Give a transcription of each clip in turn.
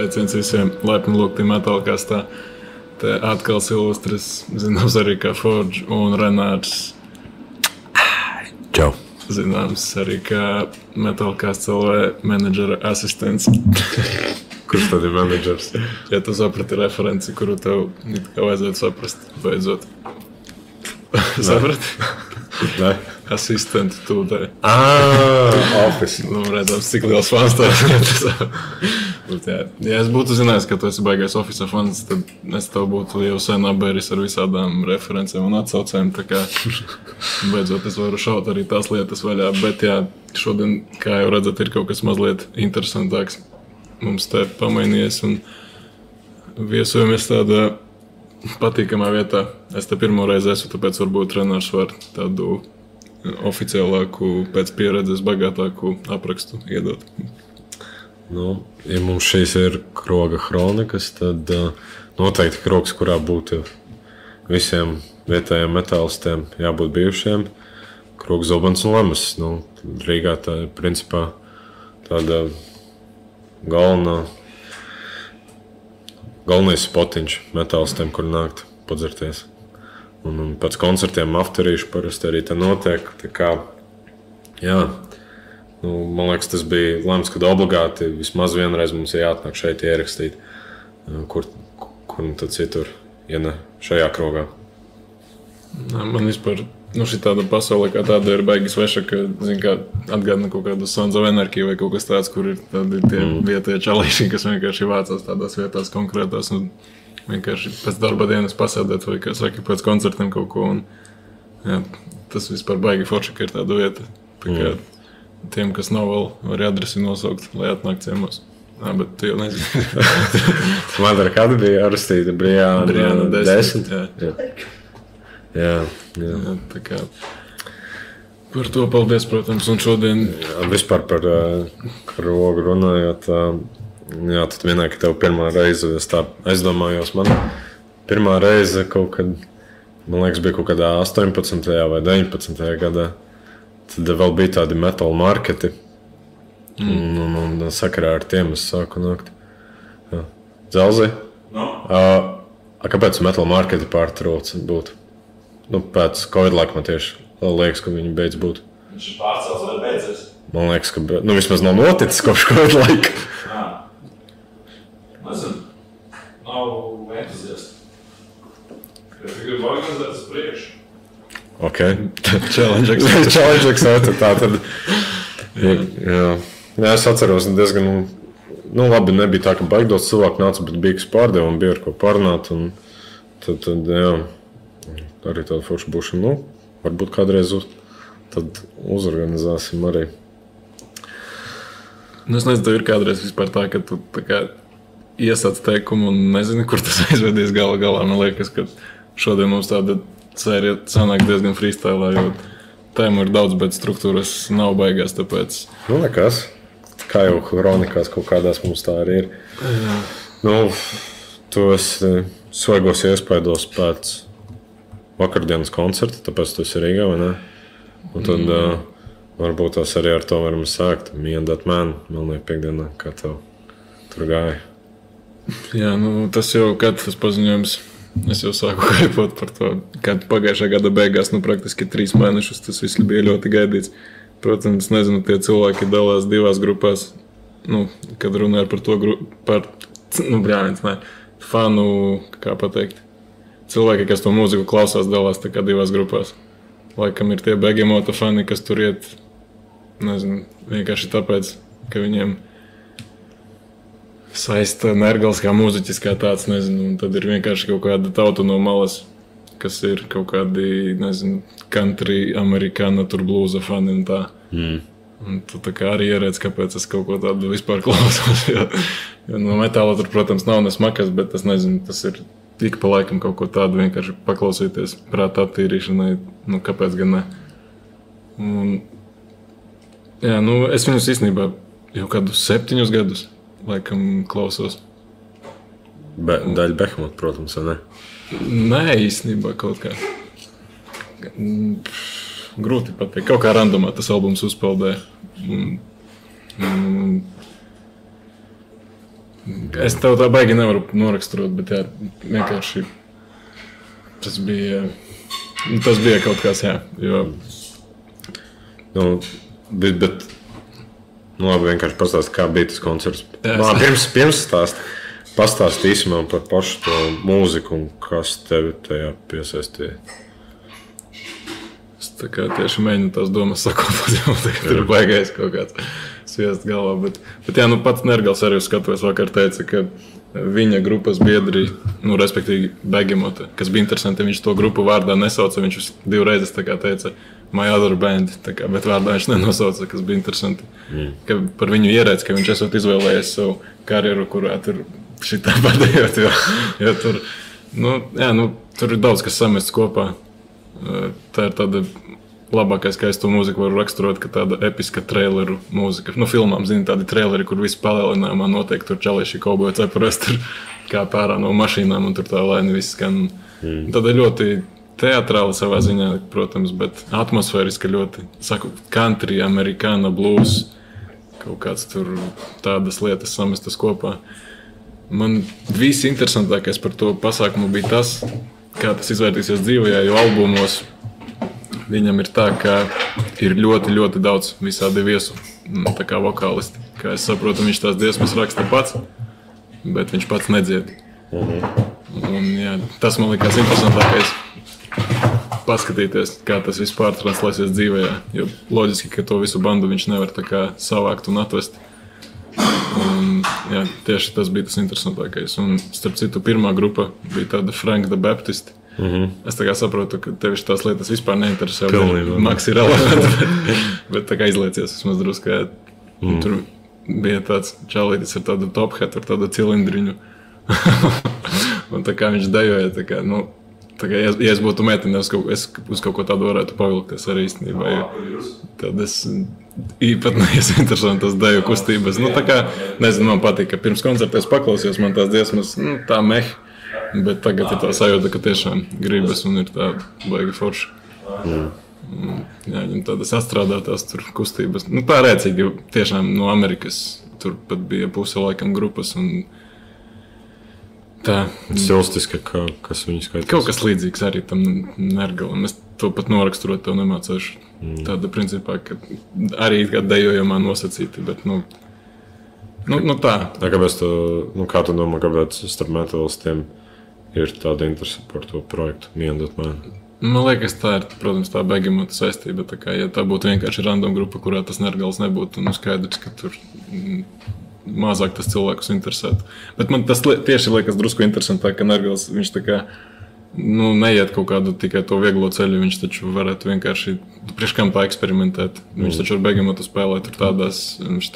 Sveiciens visiem laipni lūgti metālkastā. Te atkal Silvestris, zināms arī kā Forge un Renārs. Čau. Zināms arī kā metālkast LV menedžera asistents. Kurš tad ir menedžers? Ja tu saprati referenci, kuru tev vajadzētu saprast, beidzot. Saprati? Nē. Asistentu tūdē. Office. Nu, redzams, cik liels fans tev ir. Ja es būtu zinājis, ka tu esi baigais Office fans, tad es tev būtu jau sen apbēris ar visādām referencēm un atsaucēm. Tā kā beidzot es varu šaut arī tās lietas vaļā. Bet jā, šodien, kā jau redzat, ir kaut kas mazliet interesantāks. Mums te pamainījies un viesojamies tādā patīkamā vietā. Es te pirmo reizi esmu, tāpēc varbūt Renārs var tādu oficiālāku, pēc pieredzes bagātāku aprakstu iedot. Nu, ja mums šīs ir kroga kronikas, tad noteikti krogs, kurā būtu visiem vietējiem metālistiem jābūt bijušiem. Krogs, Zobens un Lemes. Nu, Rīgā tā ir principā tāda galvenais spotiņš metālistiem, kur nākt padzerties. Un pēc koncertiem afterīšu parasti arī te notiek. Tā kā, jā, nu, man liekas, tas bija lēmts, kad obligāti vismaz vienreiz mums ir jāatnāk šeit ierakstīt, kur tad citur, ja ne šajā krogā. Man vispār, šī tāda pasaule kā tāda ir baigi sveša, ka, zin kā, atgādina kaut kādu Sons of Anarchy vai kaut kas tāds, kur ir tādi tie vietējie čalīši, kas vienkārši vācās tādās vietās konkrētās un vienkārši pēc darba dienas pasēdēt vai, kā saka, pēc koncertiem kaut ko. Un, jā, tas vispār baigi forši, ka ir tāda vieta. Tā kā tiem, kas nav vēl, var adresi nosaukt, lai atnāk ciemos. Jā, bet tu jau nezini. Man ar kādu bija arastīta Briāna 10. Jā. Tā kā par to paldies, protams, un šodien... Vispār par krogu runājot, jā, tad vienā, ka tev pirmā reize, es tā aizdomājos, man pirmā reize kaut kad, man liekas, bija kaut kādā 18. vai 19. gadā. Tad vēl bija tādi metal marketi, un sakarā ar tiem es sāku nākt. Dzelzi? No. Kāpēc metal marketi pārtrauc būt? Nu, pēc Covid laika man tieši liekas, ka viņi beidz būt. Viņš ir pārcels vai beidzies? Man liekas, ka vismaz nav noticis kopš Covid laika. Nezinu, nav entuziasti. Es gribu organizēt uz priekšu. Ok. Challenge accepted. Tā tad. Jā, es atceros diezgan, labi, nebija tā, ka baigdos cilvēku nāca, bet bija kas pārdeva un bija ar ko parunāt. Un tad, jā, arī tāda forša būšana, varbūt kādreiz tad uzorganizāsim arī. Es nezinu, tev ir kādreiz vispār tā, ka tu tā kā iesāc teikumu un nezini, kur tas aizvedies galā. Man liekas, ka šodien mums tāda sērija sanāk diezgan freestylā, jo tēmu ir daudz, bet struktūras nav baigās, tāpēc... Nekas. Kā jau kronikās kaut kādās mums tā arī ir. Jā. Tu esi svaigos iespaidos pēc vakardienas koncerta, tāpēc tu esi Rīgā, vai ne? Un tad varbūt tās arī ar to varam sākt. Me and that man, Melnie piekdienā, kā tev tur gāja. Jā, tas jau tas paziņojums, es jau sāku haipot par to, kad pagājušā gada beigās, praktiski 3 mēnešus tas viss bija ļoti gaidīts. Protams, nezinu, tie cilvēki dalās divās grupās, kad runāja par to, fanu, kā pateikt. Cilvēki, kas to mūziku klausās, dalās tā kā divās grupās. Laikam ir tie Begemota fani, kas tur iet, nezinu, vienkārši tāpēc, ka viņiem saista Nergals kā mūziķis kā tāds, nezinu, un tad ir vienkārši kaut kāda tauta no malas, kas ir kaut kādi, nezinu, country, amerikāna, tur blūza fani un tā. Un tu tā kā arī ierēdz, kāpēc es kaut ko tādu vispār klausos, jo no metāla tur, protams, nav nesmakas, bet es nezinu, tas ir tik pa laikam kaut ko tādu vienkārši paklausīties prāta attīrīšanai, kāpēc gan ne. Un, jā, es viņus īstenībā jau kādus 7 gadus laikam klausos. Daļa Behemoth, protams, vai ne? Nē, īstenībā kaut kā. Grūti pateikt. Kaut kā randomā tas albums uzpeldēja. Es tev tā baigi nevaru noraksturot, bet jā, vienkārši tas bija kaut kas, jā. Jo... Bet labi, vienkārši pastāst, kā bija tas koncerts. Pirms pastāstīsim par pašu to mūziku un kas tevi tajā piesaistīja. Es tā kā tieši mēģinu tās domas sakopot, jo tagad ir baigais kaut kāds sviest galvā. Bet jā, pats Nergals arī skatos vakar teica, ka viņa grupas biedri, respektīvi Begemota, kas bija interesanti, viņš to grupu vārdā nesauca, viņš 2 reizes tā kā teica My Other Band, bet vārdā viņš nenosauca, kas bija interesanti. Ka par viņu ierēdz, ka viņš esot izvēlējies savu karjeru, kurā tur šitā padējot, jo tur, tur ir daudz, kas samests kopā. Tā ir tāda labākais, kā es to mūziku varu raksturot, ka tāda episka traileru mūzika. Filmām, tādi traileri, kur viss palielinājumā notiek, tur čalīši kauboja cepures, tur kā pērā no mašīnām un tur tā laini viss skan. Tāda ļoti teatrāla savā ziņā, protams, bet atmosfēriska ļoti, saku, country, amerikāna, blues, kaut kāds tur tādas lietas samestas kopā. Man visinteresantākais par to pasākumu bija tas, kā tas izvērtīsies dzīvajā, jo albumos viņam ir tā, ka ir ļoti, ļoti daudz visādi viesu, tā kā vokālisti. Kā es saprotu, viņš tās dziesmas raksta pats, bet viņš pats nedzied. Un, jā, tas man likās interesantākais paskatīties, kā tas viss pārtranslēsies dzīvajā, jo loģiski, ka to visu bandu viņš nevar tā kā savākt un atvest. Un, jā, tieši tas bija tas interesantākais. Un, starp citu, pirmā grupa bija tāda Frank the Baptist. Es tā kā saprotu, ka tevi tās lietas vispār neinteresē. Maks ir relevants, bet tā kā izliecies vismaz drusku. Tur bija tāds čalītis ar tādu top hat, ar tādu cilindriņu. Un tā kā viņš dejoja, tā kā, ja es būtu meitene, es uz kaut ko tādu varētu pavilkties arī īstenībā. Tad es īpatnējies interesantas deju kustības. Tā kā, nezinu, man patīk, ka pirms koncerta es paklausījos, man tās dziesmas, tā meh. Bet tagad ir tā sajūta, ka tiešām gribas un ir tā baigi forša. Jā, viņam tādas atstrādātās tur kustības. Tā rēcīgi, tiešām no Amerikas tur pat bija puse laikam grupas un tā. Stilistiski, kas viņu skaitās? Kaut kas līdzīgs arī tam Nergalam. Es to pat noraksturot tev nemācēšu. Tāda principā, ka arī kā dejojamā nosacīti, bet tā. Kāpēc kā tu domā, kāpēc starp metālistiem ir tāda interese par to projektu Miendot Man? Man liekas, tā ir, protams, tā Begemota saistība. Tā kā, ja tā būtu vienkārši random grupa, kurā tas Nergals nebūtu, skaidrs, ka tur mazāk tas cilvēkus interesētu. Bet man tas tieši liekas drusku interesantāk, ka Nergals, viņš tā kā neiet kaut kādu tikai to vieglo ceļu, viņš taču varētu vienkārši priekš kam tā eksperimentēt. Viņš taču ar Begemotu spēlē tur tādās, viņš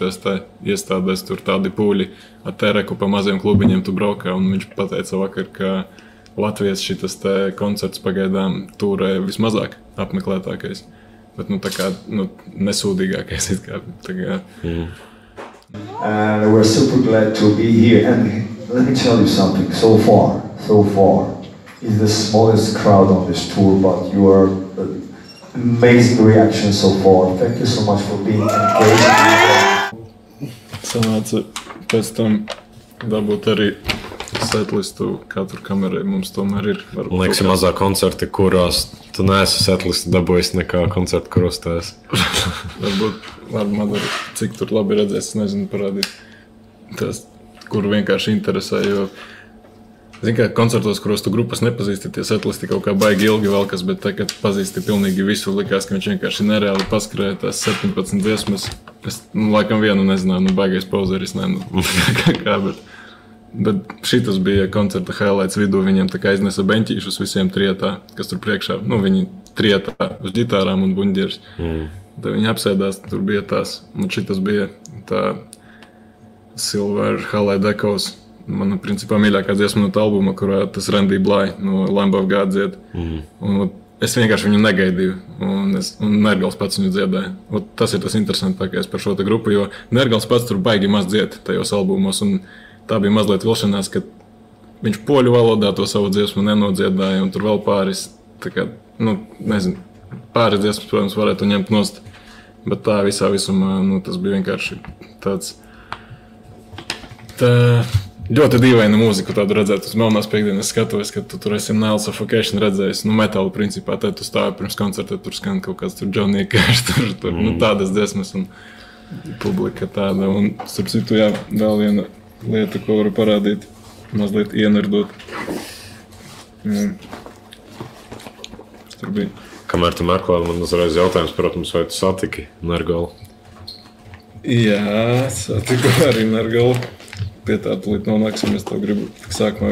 iestādēs tur tādi pūļi ar Tereku pa maziem klubiņiem tu braukā, un viņš pateica vakar, ka Latvijas šitas te koncerts pagaidām tūrē vismazāk apmeklētākais, bet tā kā nesūdīgākais it kā. And we're super glad to be here, and let me tell you something, so far, is the smallest crowd on this tour, but you are amazing reaction so far. Thank you so much for being engaged. Sanāca pēc tam dabūt arī setlistu katru kamerai. Mums tomēr ir. Man liekas, mazā koncerti, kurās tu neesi setlistu dabūjis nekā koncertu, kuros tu esi. Varbūt man arī, cik tur labi redzēs, es nezinu parādīt tās, kur vienkārši interesē, jo zini, kā koncertos, kuros tu grupas nepazīsti, tie setlisti kaut kā baigi ilgi velkas, bet tā, kad pazīsti pilnīgi visu, likās, ka viņš vienkārši nereāli paskrēja tās 17 dziesmas. Es, laikam vienu nezināju, baigais pauzeris, bet šitas bija koncerta highlights vidū, viņiem tā kā iznesa beņķīšus visiem trietā, kas tur priekšā, viņi trietā uz ģitārām un buņģieris. Tad viņi apsēdās, tur bija tās, un šitas bija tā Silver Highlight Echoes. Mana principā mīļākā dziesma no tā albuma, kurā tas Randy Bly no Lamb of God dzied. Un es vienkārši viņu negaidīju, un Nergals pats viņu dziedāja. Tas ir tas interesantākais par šo te grupu, jo Nergals pats tur baigi maz dzied tajos albumos, un tā bija mazliet vilšanās, ka viņš poļu valodā to savu dziesmu nenodziedāja, un tur vēl pāris, tā kā, nezinu, pāris dziesmas, protams, varētu ņemt nost, bet tā visā visumā, tas bija vienkārši tāds, ļoti dīvaina mūzika, tādu redzēt. Uz Melnās piekdienas skatos, ka tu tur esi Nile Suffocation redzējis. Nu, metālu principā, tad tu stāvi pirms koncerta, tur skan kaut kāds tur Johnny Cash, tur nu, tādas dziesmas un publika tāda. Un, starp citu, jā, vēl viena lieta, ko varu parādīt, mazliet ienardot. Tur bija. Kamēr tu meklē, man uzreiz jautājums, protams, vai tu satiki Nergalu? Jā, satiku arī Nergalu. Pie tā tūlīt nonāksim, es tev gribu tik sākumā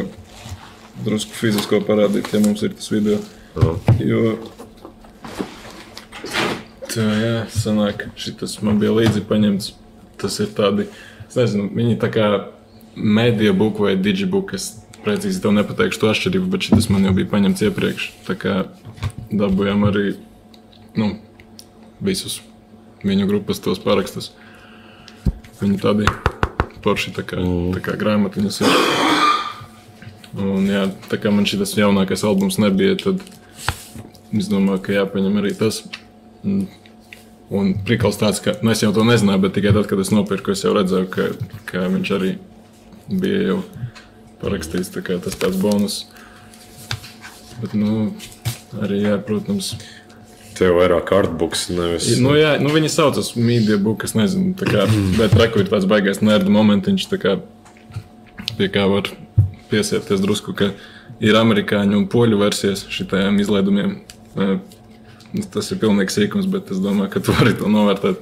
drusku fizisko parādīt, ja mums ir tas video. Jo tā, jā, sanāk, šitas man bija līdzi paņemts. Tas ir tādi, es nezinu, viņi tā kā Mediabook vai Digibook, es precīzi tev nepateikšu to atšķirību, bet šitas man jau bija paņemts iepriekš. Tā kā dabujām arī, nu, visus viņu grupas tos parakstus. Viņi tādi porši tā kā grāmatiņas ir. Un jā, tā kā man šitas jaunākais albums nebija, tad es domāju, ka jāpaņem arī tas. Un prikals tāds, ka, nu es jau to nezināju, bet tikai tad, kad es nopirku, es jau redzēju, ka viņš arī bija jau parakstīts, tā kā tas tāds bonus. Bet, nu, arī jā, protams. Tev vairāk artbooks, nevis... Nu jā, nu viņi saucas Mediabook, es nezinu, tā kā, bet reku ir tāds baigais nerdu momentiņš, tā kā, pie kā var piesieties drusku, ka ir amerikāņu un poļu versijas šitajām izlaidumiem. Tas ir pilnīgi sīkums, bet es domāju, ka tu vari to novērtēt.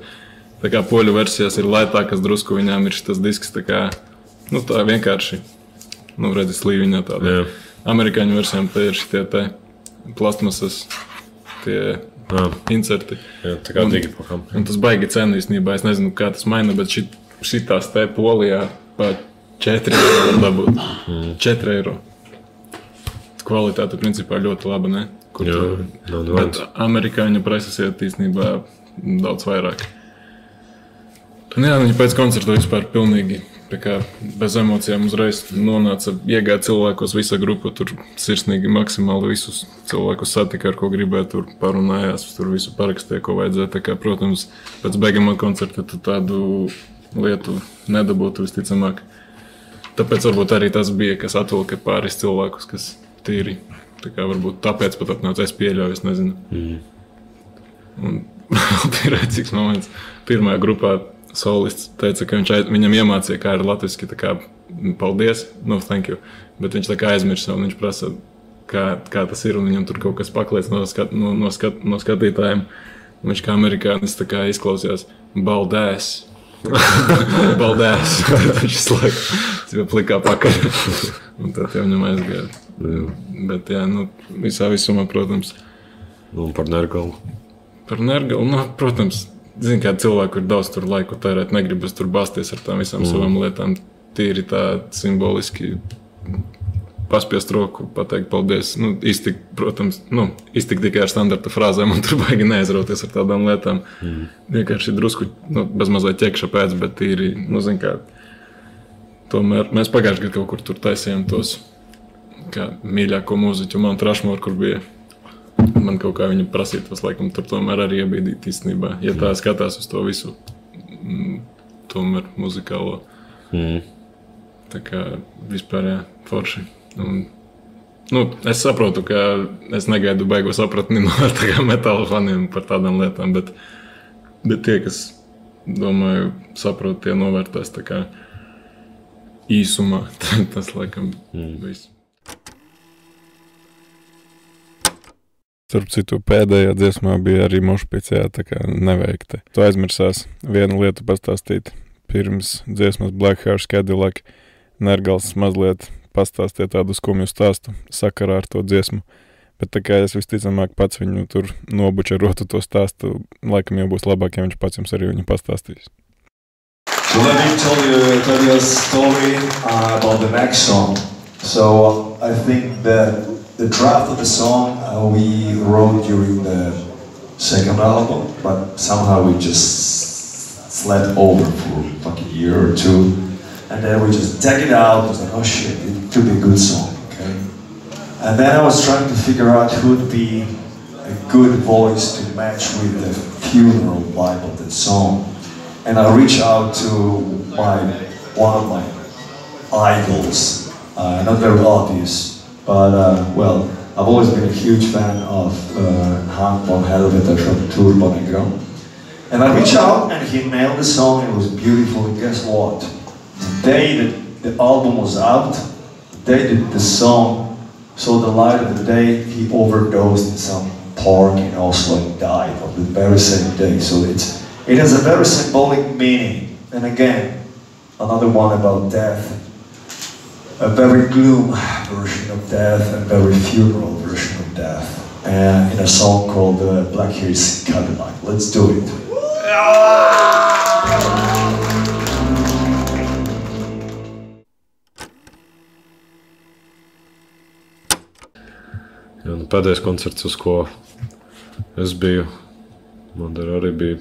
Tā kā poļu versijas ir lētākas drusku, viņām ir šitas disks, tā kā, nu tā vienkārši, nu redzi slīviņā tāda. Jā. Amerikāņu versijām te ir šitie te plastmasas, tie inserti. Jā, tā kā digipakam. Un tas baigi cena īstenībā, es nezinu, kā tas maina, bet šitās te Polijā pa 4 eiro var dabūt. 4 eiro. Kvalitāte principā ļoti laba, ne? Kur Jā, bet amerikāņu preses iet īstenībā daudz vairāk. Un jā, viņi pēc koncerta vispār pilnīgi tā kā bez emocijām uzreiz nonāca, iegāja cilvēkos visa grupa, tur sirsnīgi maksimāli visus cilvēkus satika, ar ko gribēja, tur parunājās, tur visu parakstīja, ko vajadzēja. Tā kā, protams, pēc beigamā koncerta tu tādu lietu nedabūtu visticamāk. Tāpēc varbūt arī tas bija, kas atvilka pāris cilvēkus, kas tīri. Tā kā varbūt tāpēc pat atnāca, es pieļauju, es nezinu. Un vēl bija rēcīgs moments. Pirmajā grupā solists teica, ka viņam iemācīja, kā ir latviski, tā kā paldies, no thank you, bet viņš tā kā aizmirsa un viņš prasa, kā tas ir, un viņam tur kaut kas paklēc no skatītājiem. Un viņš kā amerikānis tā kā izklausījās baldēs. Baldēs. Viņš slēg plikā pakaļ. Un tad jau viņam aizgāja. Bet jā, nu, visā visumā, protams. Un par Nergalu? Par Nergalu, nu, protams. Zinu, kā cilvēku ir daudz tur laiku tērēt, negribas tur basties ar tām visām savām lietām. Tīri tā simboliski paspiest roku, pateikt paldies. Nu, iztikt, protams, iztikt tikai ar standarta frāzēm un tur baigi neaizrauties ar tādām lietām. Vienkārši drusku, bezmazliet ķekša pēc, bet tīri, zinu, kā tomēr mēs pagājuši gadu kaut kur tur taisījām tos, kā mīļāko mūziķu Mount Rushmore, kur bija. Man kaut kā viņa prasītos, laikam, tur tomēr arī iebīdīt īstenībā. Ja tā skatās uz to visu, tomēr muzikālo. Tā kā vispār, jā, forši. Un, es saprotu, ka es negaidu baigo sapratni no metāla faniem par tādām lietām, bet tie, kas, domāju, saprot, tie novērtēs tā kā īsumā. Tas, laikam, viss. Starp citu, pēdējā dziesmā bija arī mošpicējā, tā kā neveikta. Tu aizmirsās vienu lietu pastāstīt. Pirms dziesmas Black Horse Cadillac Nergals mazliet pastāstīja tādu skumju stāstu sakarā ar to dziesmu. Bet tā kā es visticamāk pats viņu tur nobučerotu to stāstu, laikam jau būs labāk, ja viņš pats jums arī viņu pastāstīs. So let me tell you a story about the next song. So I think that the draft of the song we wrote during the second album, but somehow we just slept over for like a year or two, and then we just dug it out. I was like, oh shit, it could be a good song, okay? And then I was trying to figure out who would be a good voice to match with the funeral vibe of that song. And I reached out to one of my idols. Not very obvious, but well, I've always been a huge fan of Hank von Helveter from Turbo Negro. And I reached out and he nailed the song, it was beautiful, and guess what? The day that the album was out, the day that the song saw the light of the day, he overdosed in some park in Oslo and died on the very same day. So it has a very symbolic meaning. And again, another one about death. A very gloom version of death and very funeral version of death. In a song called Black Hills Cadillac. Let's do it. Jā, nu, pēdējais koncerts, uz ko es biju, man arī bija.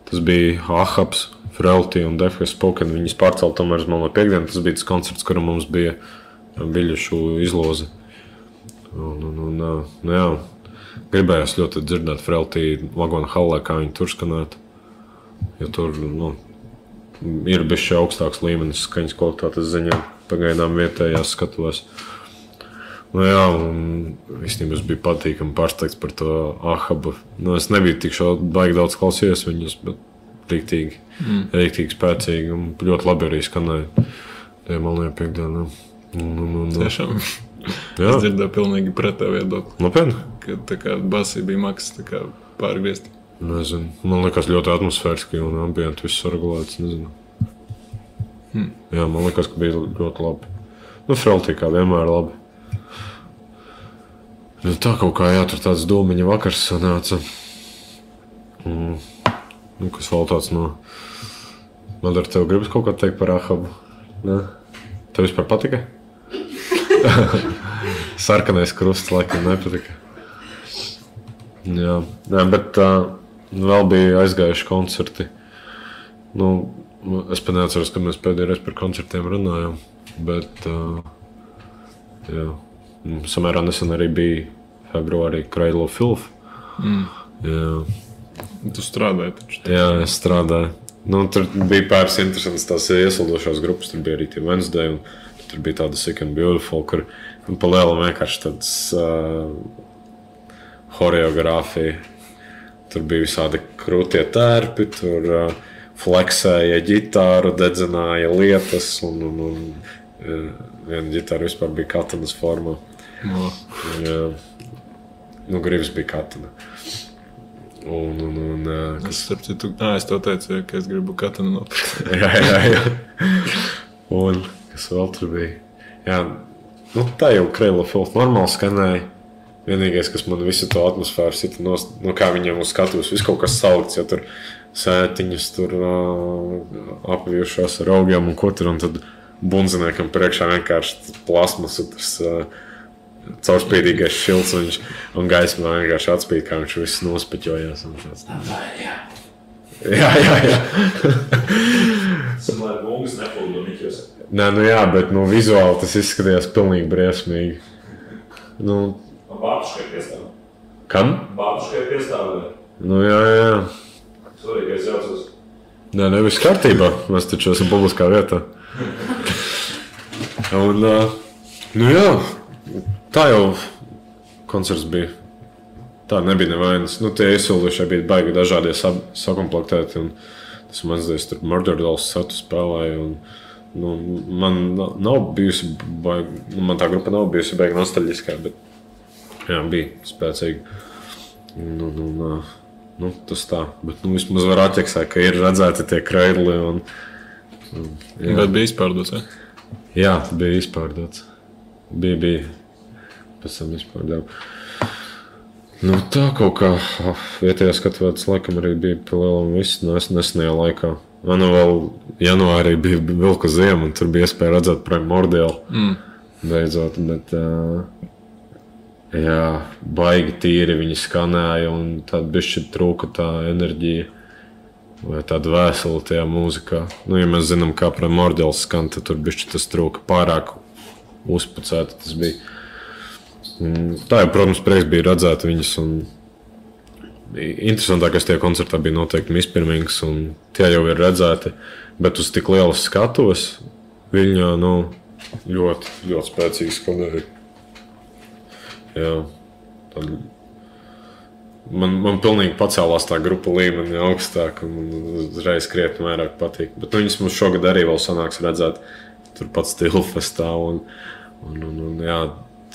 Tas bija Ahabs, Frailty un Death Has Spoken. Viņas pārcēla tomēr uz Melno piekdienu. Tas bija tas koncerts, kuram mums bija biļešu izloze. Jā, gribējās ļoti dzirdēt Frailty Vagona hallē, kā viņi tur skanētu. Jo tur ir bišķi augstāks līmenis skaņas kvalitātes ziņā. Pagaidām vietējās skatuvās. Jā, un īstenībā es biju patīkami pārsteigts par to Ahabu. Es nebiju tik baigi daudz klausījies viņus, bet rīktīgi spēcīgi un ļoti labi arī skanēja. Tie Melnajā piekdienā. Tiešām. Jā. Es dzirdēju pilnīgi pretēju viedokli. Nopietni? Ka tā kā basī bija maks tā kā pārgriezti. Nezinu. Man liekas ļoti atmosfēriski un ambienti viss regulēts. Nezinu. Jā, man liekas, ka bija ļoti labi. Frailty kā vienmēr labi. Tā kaut kā, jā, tur tāds domiņa vakars sanāca. Kas vēl tāds no... Madara, tev gribas kaut kā teikt par Ahabu? Ne? Tev vispār patika? Sarkanais krusts laikam nepatika. Jā, bet vēl bija aizgājuši koncerti. Es pat neatceros, kad mēs pēdējais par koncertiem runājām, bet jā. Samērā nesen arī bija februārī Cradle of Filth. Jā. Tu strādāji taču. Jā, es strādāju. Tur bija pāris interesants tās iesildošās grupas. Tur bija arī tie Wednesday, un tur bija tāda Sick and Beautiful, kur pa lielam vienkārši tāds horeogrāfija. Tur bija visādi krūtie tērpi, tur fleksēja ģitāru, dedzināja lietas, un viena ģitāra vispār bija katanas formā. Jā. Gribas bija katana. Es starp citu, es to teicu, ka es gribu katanu nopirkt. Jā. Un kas vēl tur bija? Jā, tā jau Cradle of Filth normāli skanēja. Vienīgais, kas man visu to atmosfēru sita kā viņiem uz skatuves, viss kaut kas salikts, ja tur sētiņas tur apvijušās ar augiem un ko tur, un tad bunziniekam priekšā vienkārši plasmasu, tas caurspīdīgais šilts un gaismā vienkārši atspīd, kā viņš viss nospeķojās. Jā. Lai bungas nepūdoniķos. Nē, jā, bet vizuāli tas izskatījās pilnīgi briesmīgi. Bābuškai piestāvē. Kam? Bābuškai piestāvē. Jā. Sorry, ka es jaucos. Nē, viss kārtībā. Mēs taču esam publiskā vietā. Un, jā, tā jau koncerts bija. Tā nebija nevainas. Tie iesildušie bija baigi dažādie sakomplektēti. Un tas mazliet tur Murder Dolls setu spēlēja. Un, man nav bijusi baigi, man tā grupa nav bijusi baigi nostalģiskā, bet jā, bija spēcīgi. Tas tā. Bet vismaz var atķeksēt, ka ir redzēti tie Cradle. Bet bija izpārdots, vai? Jā, bija izpārdots. Bija. Pēc tam izpārdēju. Tā kaut kā vietējā skatuvētas laikam arī bija pa lielam viss nesenajā laikā. Vēl janvārī bija vilka ziema, un tur bija iespēja redzēt Primordial. Beidzot, bet jā, baigi tīri viņi skanēja, un tāda bišķi trūka tā enerģija. Vai tāda vēsela tajā mūzikā. Ja mēs zinām, kā Primordial skan, tad tur bišķi tas trūka pārāk uzpucēta tas bija. Tā jau, protams, prieks bija redzēt viņus. Interesantākais tajā koncertā bija noteikti Miss Pirmings, un tie jau ir redzēti. Bet uz tik lielas skatuves Viļņā, ļoti, ļoti spēcīgi skanēja. Jā. Tad man pilnīgi pacēlās tā grupa līmeni augstāk un uzreiz krietni vairāk patīk. Bet viņas mums šogad arī vēl sanāks redzēt tur pat Stilfestā un jā,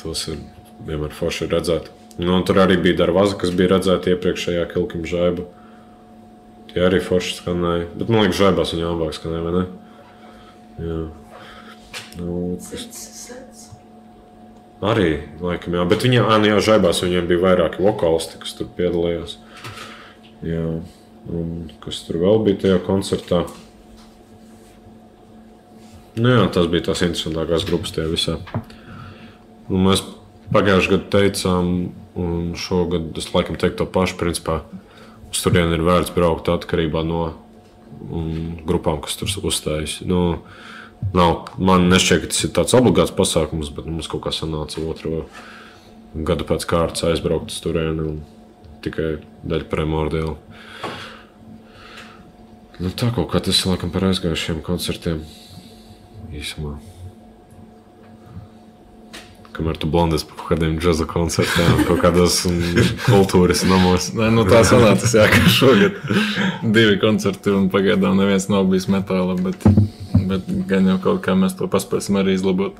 tos ir vienmēr forši redzēt. Un tur arī bija Darvaza, kas bija redzēta iepriekšējā Kilkim Žaiba. Tie arī forši skanēja. Bet man liekas, Žaibās viņa labāk skanēja, vai ne? Jā. Arī, laikam, jā. Bet Žaibās viņiem bija vairāki vokālisti, kas tur piedalījās. Jā. Un kas tur vēl bija tajā koncertā? Jā, tas bija tās interesantākās grupas tajā visā. Un mēs pagājušajā gadā teicām, un šogad es laikam teiktu to pašu, principā, uz turieni ir vērts braukt atkarībā no grupām, kas tur uzstājas. Man nešķiet, ka tas ir tāds obligāts pasākums, bet mums kaut kā sanāca otro gadu pēc kārtas aizbraukt uz turieni un tikai daļa Primordial. Tā kaut kā tas ir laikam par aizgājušiem koncertiem īsumā. Kamēr tu blandies par kaut kādiem džaza koncertiem, kaut kādos kultūras namos. Tā sanācis, jā, ka šogad 2 koncerti un pagaidām neviens nav bijis metāla, bet gan jau kaut kā mēs to paspēsim arī izlabot.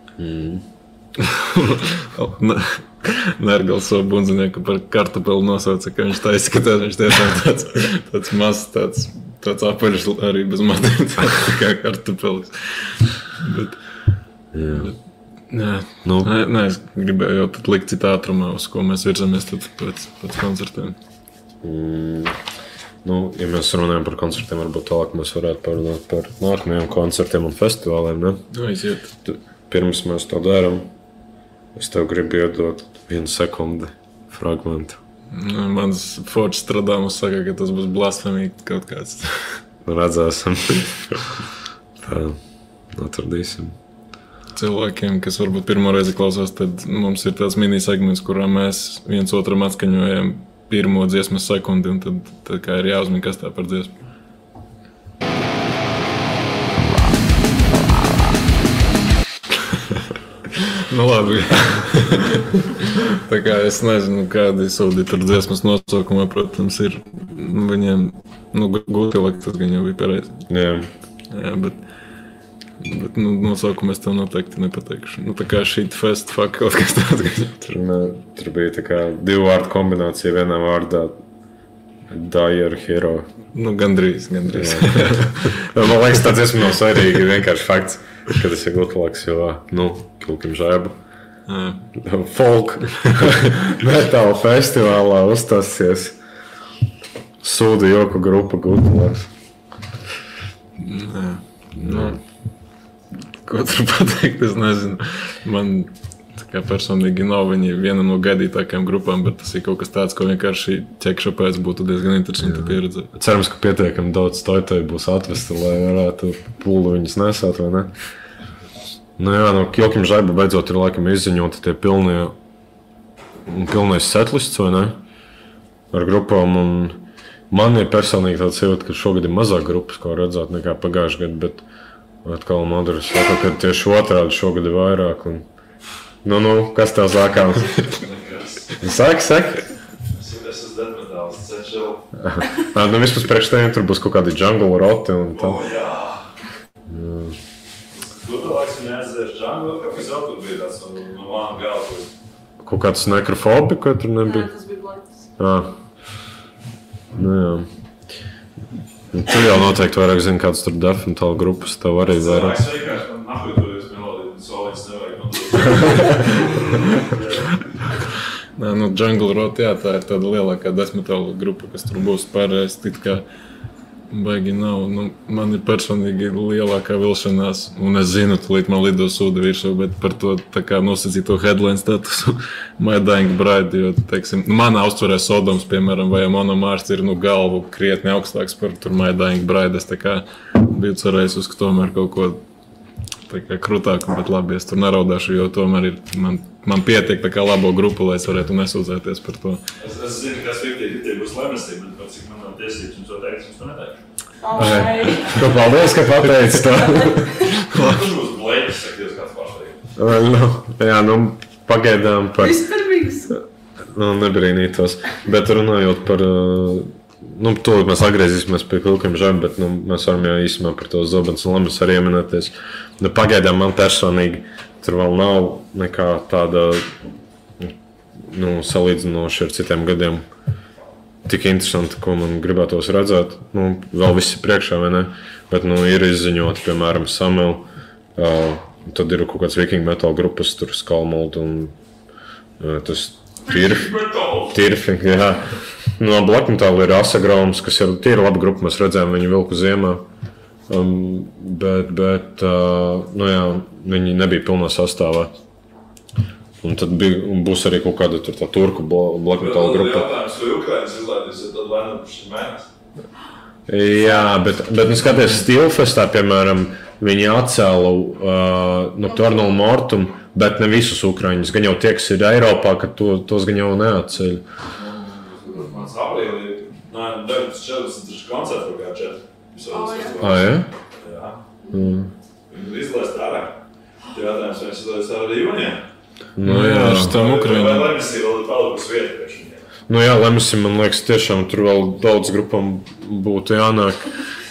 Nergals savu bundzinieku par kartupeli nosauca, ka viņš tā izskatās, viņš tiešām tāds mazs, tāds apaļš arī bez matiem, tā kā kartupelis. Es gribēju jau tad likt citā ātrumā, uz ko mēs virzamies tad pēc koncertiem. Ja mēs runājam par koncertiem, varbūt tālāk mēs varētu parunāt par nākamajiem koncertiem un festivāliem, ne? Aiziet. Pirms mēs to darām, es tev gribu iedot 1 sekundi fragmentu. Mans Fords Stradamus saka, ka tas būs blasfemīgi kaut kāds. Redzēsim. Tā, atradīsim. Cilvēkiem, kas varbūt pirmo reizi klausās, tad mums ir tāds mini segments, kurā mēs viens otram atskaņojam pirmo dziesmas sekundi, un tad kā ir jāuzmina, kas tā par dziesmu. Labi. Tā kā es nezinu, kādi sūdi tur dziesmas nosaukumā, protams, ir viņiem, Gutilak, tas gan jau bija pareizi. Jā, bet nosaukumu es tev noteikti nepateikšu. Tā kā shit fest, fuck, kaut kas tāds. Tur bija tā kā 2 vārdu kombinācija vienā vārdā. Dire Hero. Gandrīz. Man liekas, tā dziesma nav svarīga, vienkārši fakts, ka tas ir Gutilaks, jo, Kilkim Žaiba. Folk metāla festivālā uzstāsies sūdu joku grupa Gutilaks. Ko tur pateikt, es nezinu. Man personīgi nav viņa viena no gaidītākajām grupām, bet tas ir kaut kas tāds, ko vienkārši ķekša pēc būtu diezgan interesanti pieredzēt. Cerams, ka pietiekami daudz stoitoju būs atvesti, lai varētu pūli viņas nesāt, vai ne? Kilkim Žaiba beidzot ir laikam izziņoti tie pilnais setlists, vai ne? Ar grupām, un man ir personīgi tāds jūta, ka šogad ir mazāk grupas, ko redzēt nekā pagājušajā gadā, bet atkal Madras saka, ka tieši otrādi šogad ir vairāk. Kas tev sākām? Saki. Es esmu deadmetāls, cenšel. Vispār priekš tevi tur būs kaut kādi jungle roti un tā. Jā. Gutilaks viņa aizdzēš jungle, kāpēc vēl tur bija tāds no mana galva. Kaut kāds nekrofobi, ko tur nebija? Jā, tas bija blakus. Jā. Tu jau noteikti vairāk zini, kāds tur death metal grupas, tev arī vairāk. Es vienkārši man apvietoties melodiju, solīts nevajag nodot. Jungle Rot, jā, tā ir tāda lielākā death metal grupa, kas tur būs pārējais, it kā baigi nav. Man ir personīgi lielākā vilšanās, un es zinu, tulīt man lido sūdi virsū, bet par to tā kā nosacīto headline statusu My Dying Bride, jo, teiksim, manā uztverē Sodoms, piemēram, vai Monomārs ir, galvu krietni augstāks par tur My Dying Bride, es tā kā biju cerējis uz, ka tomēr kaut ko tā kā krutāku, bet labi, es tur neraudāšu, jo tomēr ir, man pietiek tā kā labo grupu, lai es varētu nesūdzēties par to. Es zinu, kas vietīgi būs lemestība, bet par cik man nav tiesības jums to teikt, jums to neteikšu. Paldies, ka pateici to. Kurš būs bleķis, saka, jūs kāds pārsteigums? Jā, pagaidām par... Vispirmīgs. Nebrīnītos. Bet runājot par... to mēs atgriezīsimies pie Vilkiem žēm, bet mēs varam jau īsumā par to Zobens un Lemes arī ieminēties. Pagaidām man personīgi tur vēl nav nekā tāda salīdzinoši ar citiem gadiem tik interesanti, ko man gribētos redzēt. Vēl viss ir priekšā, vai ne? Bet ir izziņoti, piemēram, Samel. Tad ir kaut kāds viking metal grupas, tur Skalmold un tas Tirfi, jā. No Black Metal ir Asagrams, kas ir tīri laba grupa, mēs redzējām viņu vilku ziemā. Bet viņi nebija pilnā sastāvā. Un tad būs arī kaut kāda tā turku Black Metal grupa. Bet jautājums, ko Ukrainas izlaidīs, ir tad line-up šim mēnesis? Jā, bet skaties, Stilfestā, piemēram, viņi atcēla Nocturnal Mortum, bet ne visus ukraiņus. Gan jau tie, kas ir Eiropā, ka tos gan jau neatceļ. Mans aprīlī, 9.40 koncertu kā 4. Jā? Jā. Viņi izlaist ārā. Tie jautājums, vai izlaist ārā arī jūnijā? Jā, šitam Ukraiņam. Vai Lemesī vēl ir palikusi vieta priekš viņiem? Jā, Lemesī, man liekas, tiešām tur vēl daudz grupām būtu jānāk.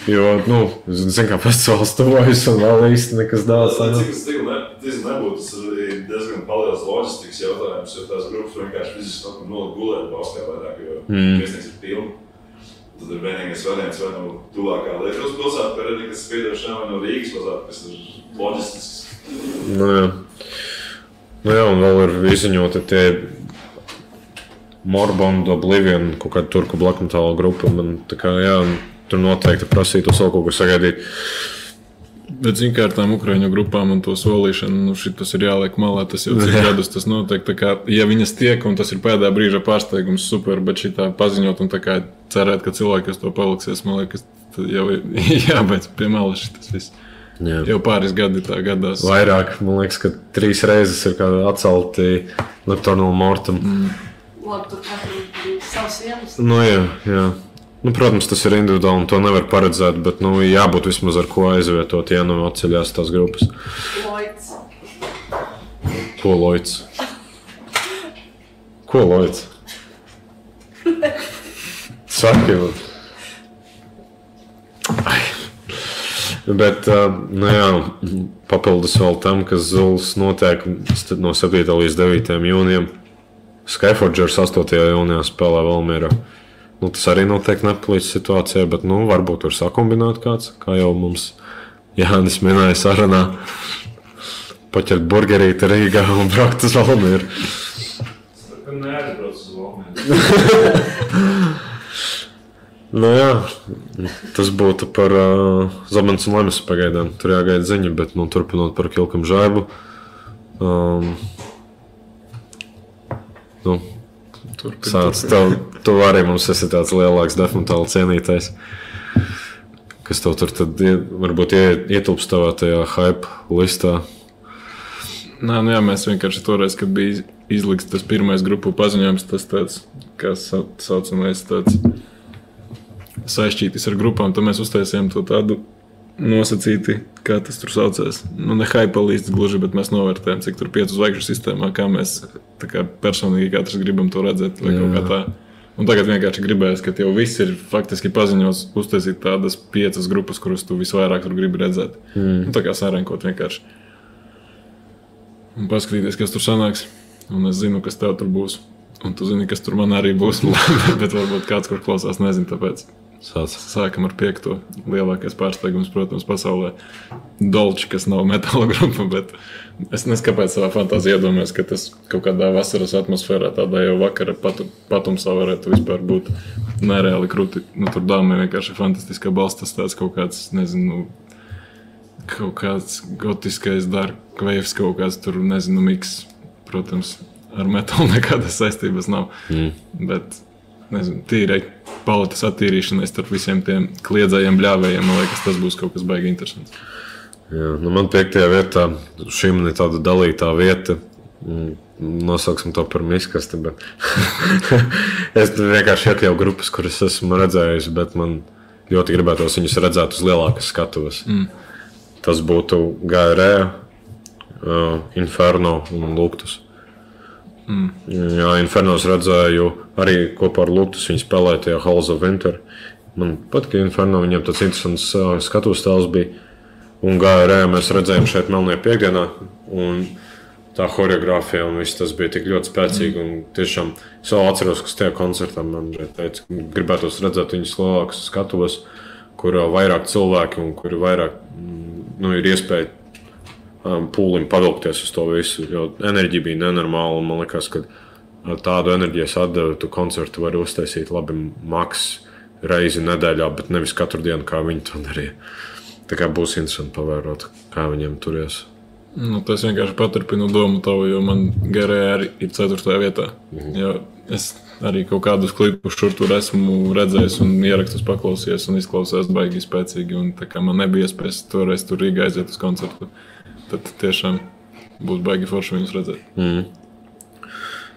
Jo, kā festivāls tuvojas un vēl īsti nekas daudz. Cik es nebūtu, tas ir diezgan paliels loģistikas jautājums, jo tās grupas vienkārši fiziski kaut kur nolikt gulēt Bauskā vairāk, jo viesnīca ir pilna. Tad ir vienīgais variants vai tuvākā Lietuvas pilsēta, vai arī kas spīdošana, vai Rīgas pilsēta, kas ir loģistisks. Jā, un vēl ir izziņoti tie Morbond, Oblivion, kaut kāda turku Black Metal grupa. Man tur noteikti prasītos vēl kaut ko sagaidīt. Bet zin kā ar tām Ukraiņu grupām un to solīšanu, šitas ir jāliek malā, tas jau cik gadus tas notiek. Tā kā, ja viņas tiek un tas ir pēdējā brīža pārsteigums, super, bet šitā paziņot un tā kā cerēt, ka cilvēki uz to paliksies, man liekas, tad jau ir jābeidz pie malas šitas viss. Jā. Jau pāris gadi tā gadās. Vairāk, man liekas, ka 3 reizes ir atcelti Nocturnal Mortum. Labi, tur katru bija savs iemesls. Jā. Protams, tas ir individuāli un to nevar paredzēt, bet jābūt vismaz ar ko aizvietot, ja atceļās tās grupas. Loits. Ko Loits? Ko Loits? Saki man. Bet, papildus vēl tam, ka Zuls notiek no 7. līdz 9. jūnijam. Skyforgers 8. jūnijā spēlē Valmierā. Tas arī noteikti nepalīdz situācijai, bet varbūt var sakombinēt kāds, kā jau mums Jānis minēja sarunā. Paķert burgerīti Rīgā un braukt uz Valmieru. Tad neaizbrauc uz Valmieru. Jā, tas būtu par Zobens un Lemes pagaidām. Tur jāgaida ziņa, bet turpinot par Vilkiem žēbu. Tu arī mums esi tāds lielāks death metal cienītājs. Kas tev tur tad varbūt ietilps tavā tajā hype listā? Mēs vienkārši toreiz, kad bija izlikts tas pirmais grupu paziņojums, tas tāds, kā saucamais tāds sašķītis ar grupām, tad mēs uztaisījām to tādu nosacīti, kā tas tur saucās. Ne hype lists gluži, bet mēs novērtējam, cik tur 5 zvaigžņu sistēmā, kā mēs tā kā personīgi katrs gribam to redzēt vai kaut kā tā. Un tagad vienkārši gribējās, ka jau viss ir faktiski paziņots uztaisīt tādas 5 grupas, kuras tu visvairāk tur gribi redzēt. Tā kā sarenkot vienkārši. Un paskatīties, kas tur sanāks. Un es zinu, kas tev tur būs. Un tu zini, kas tur man arī būs. Bet varbūt kāds, kur klausās, nezinu, tāpēc. Sākam ar 5. lielākais pārsteigums, protams, pasaulē. Dolči, kas nav metāla grupa, bet es nezinu, kāpēc savā fantāzijā iedomājos, ka tas kaut kādā vasaras atmosfērā, tādā jau vakara patumsā varētu vispār būt nereāli krūti. Tur dāmai vienkārši fantastiskā balss, tas tāds kaut kāds, nezinu, kaut kāds gotiskais dark waves, kaut kāds tur, nezinu, miks, protams, ar metālu nekādas saistības nav. Bet nezinu, tīrai paletes attīrīšanai starp visiem tiem kliedzējiem, bļāvējiem, man liekas, tas būs kaut kas baigi interesants. Jā, man 5. vietā, šī man ir tāda dalītā vieta, nosauksim to par miskasti, bet es vienkārši iekļauju grupas, kuras esmu redzējusi, bet man ļoti gribētos viņus redzēt uz lielākas skatuves. tas būtu GRE, Inferno un Luktus. Jā, Infernos redzēju arī kopā ar Luktus, viņi spēlēja tajā Halls of Winter. Man patika Inferno, viņiem tāds interesants skatus tēls bija. Un GRE mēs redzējām šeit Melnajā piekdienā, un tā horeogrāfija un viss tas bija tik ļoti spēcīgi. Un tiešām es vēl atceros, ka tajā koncertā man teica, gribētos redzēt viņus lielākus skatos, kur vairāk cilvēki un kur vairāk ir iespēja pūlim pavilkties uz to visu, jo enerģija bija nenormāla, un man liekas, ka ar tādu enerģijas atdevi tu koncertu vari uztaisīt labi maks reizi nedēļā, bet nevis katru dienu, kā viņi to darīja. Tā kā būs interesanti pavērot, kā viņiem turies. Tas vienkārši paturpinu domu tavu, jo man GRE arī ir 4. vietā. Jo es arī kaut kādus klipus šur tur esmu redzējis un ierakstus paklausījies un izklausījās baigi spēcīgi, un tā kā man nebija iespējas toreiz tur Rīgā aiziet uz koncertu. Tad tiešām būs baigi forši viņus redzēt.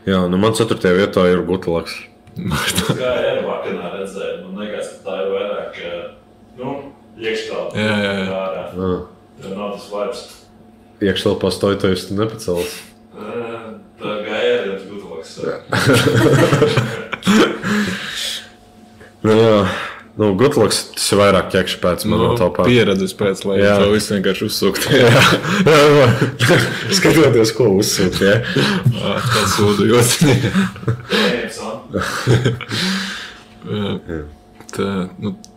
Jā, man 4. vietā ir Gutlaks. Kā ir vakarā redzēt, man liekas, ka tā ir vairāk, iekštelpa. Jā. Tā nav tas vibes. Iekštelpā stojoties tu nepacels. Tā gaira ir Gutlaks. Gutlaks, tas ir vairāk ķekši pēc manā topā. Pieredzes pēc, lai to visu vienkārši uzsūkt. Skatoties, ko uzsūkt, jā. Tā sūdu jociņi.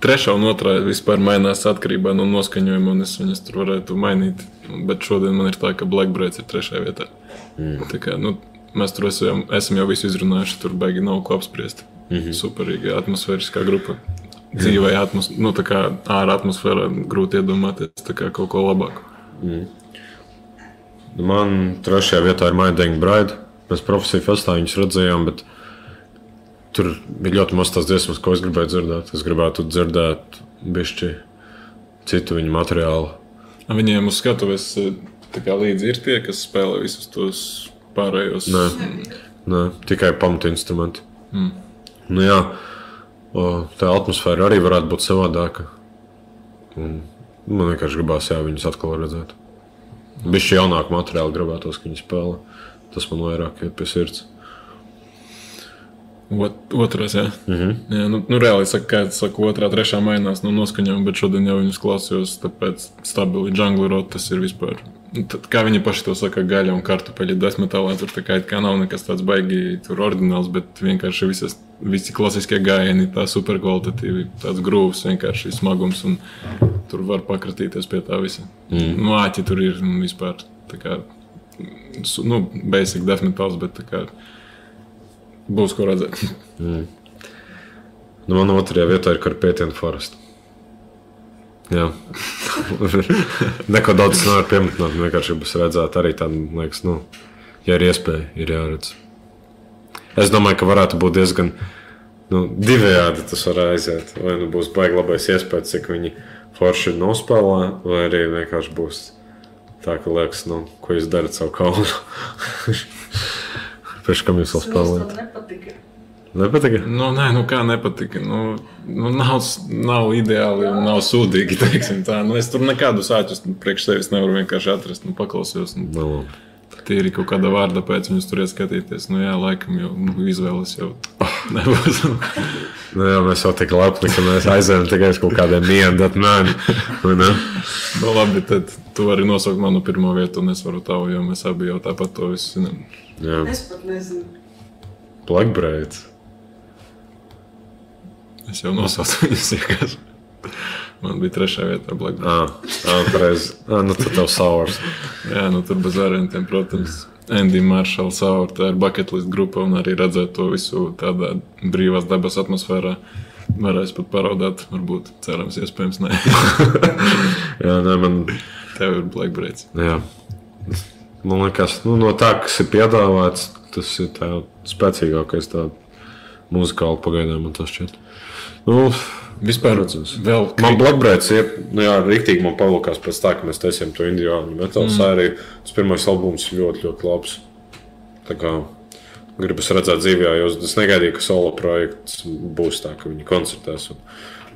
Trešā un otrā vispār mainās atkarībā no noskaņojuma, un es viņas tur varētu mainīt. Bet šodien man ir tā, ka Black Braids ir 3. vietā. Tā kā, mēs tur esam jau visu izrunājuši, tur baigi nav ko apspriest. Superīga atmosfēriskā grupa. Dzīvē tā kā ārā atmosfērā grūti iedomāties tā kā kaut ko labāku. Man 3. vietā ir My Dang Bride. Mēs Profesiju festā viņus redzējām, bet tur bija ļoti maz tās dziesmas, ko es gribēju dzirdēt. Es gribētu dzirdēt bišķi citu viņu materiālu. Viņiem uz skatuves tā kā līdzi ir tie, kas spēlē visus tos pārējos? Nē, tikai pamata instrumenti. Jā. Tā atmosfēra arī varētu būt savādāka. Man vienkārši gribās viņus atkal redzēt. Bišķi jaunāku materiālu gribētos, ka viņi spēlē. Tas man vairāk iet pie sirds. Otrais, jā. Jā, reāli saka, otrā, trešā mainās no noskaņām, bet šodien jau viņus klausījos, tāpēc stabili Jungle Road tas ir vispār. Kā viņi paši to saka, gaļa un kartupeļi desmetālā, tur tā kā nav nekas tāds baigi tur ordināls, bet vienkārši visi klasiskie gājieni, tā superkvalitatīvi, tāds grūvs, vienkārši smagums, un tur var pakratīties pie tā visa. Āķi tur ir vispār tā kā, basic deathmetāls, bet tā kā būs ko redzēt. Man 2. vietā ir Carpathian Forest. Jā. Neko daudz nevar pieminēt, vienkārši būs redzēt arī tādu, liekas, ja ir iespēja, ir jāredz. Es domāju, ka varētu būt diezgan divējādi tas var aiziet. Vai būs baigi labais iespējas, cik viņi forši nospēlē, vai arī vienkārši būs tā, ka liekas, ko jūs darat savu kaunu. Pēc kam jūs vēl spēlējat? Nepatika. Nepatika? Kā nepatika? Nav ideāli un nav sūdīgi, teiksim tā. Es tur nekādus āķus priekš sevis nevaru vienkārši atrast, paklausījos. Tīri kaut kāda vārda pēc viņus tur ieskatīties. Jā, laikam jau izvēles jau nebūs. Jā, mēs jau tik lepni, ka mēs aizējam tikai uz kaut kādiem miendatnēm. Labi, tad tu vari nosaukt manu 1. vietu un es varu tavu, jo mēs abi jau tāpat to visu zinām. Es pat nezinu. Black Braids. Es jau nosaucu viņus vienkārši. Man bija 3. vietā Black Braids. Pareizi. Tad tev Sours. Jā, tur bez variantiem, protams. Andy Marshall, Sour, tā ir bucket list grupa, un arī redzēt to visu tādā brīvās dabas atmosfērā. Varēs pat paraudāt, varbūt, cerams, iespējams, nē. Jā, man... Tev ir Black Braids. Jā. Man liekas, no tā, kas ir piedāvāts, tas ir tā spēcīgākais tā muzikāli pagaidām, man tas šķiet. Vispār vēl... Man Black Braids riktīgi man pavilkās pēc tā, ka mēs taisījām to indiāņu metālu sēriju. Tas pirmais albums ir ļoti, ļoti labs. Tā kā gribas redzēt dzīvē, jo es negaidīju, ka solo projekts būs tā, ka viņi koncertēs. Un,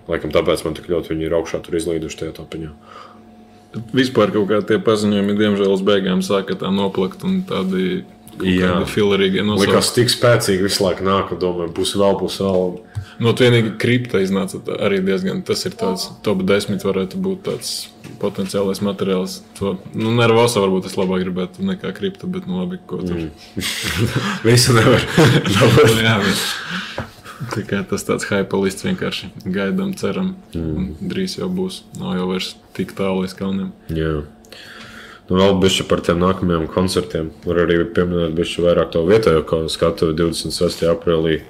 laikam tāpēc man tik ļoti viņi ir augšā tur izlīduši tajā topiņā. Vispār kaut kā tie paziņojumi, diemžēl, uz beigām sāka tā noplakt un tādi filerīgie nosaukumi. Likās tik spēcīgi visu laiku nāk, un domāju, būs vēl. No vienīgi kripta iznāca arī diezgan, tas ir tāds top 10 varētu būt tāds potenciālais materiāls. To, Nervosa varbūt es labāk gribētu nekā kripta, bet labi, ko tur. Visu nevar. Jā, tā kā tas tāds hype lists vienkārši gaidām, ceram, drīz jau būs, nav jau vairs tik tālu līdz kalniem. Jā. Vēl bišķi par tiem nākamajiem koncertiem. Var arī pieminēt bišķi vairāk to vietējo, ko skatu 26. aprīlī.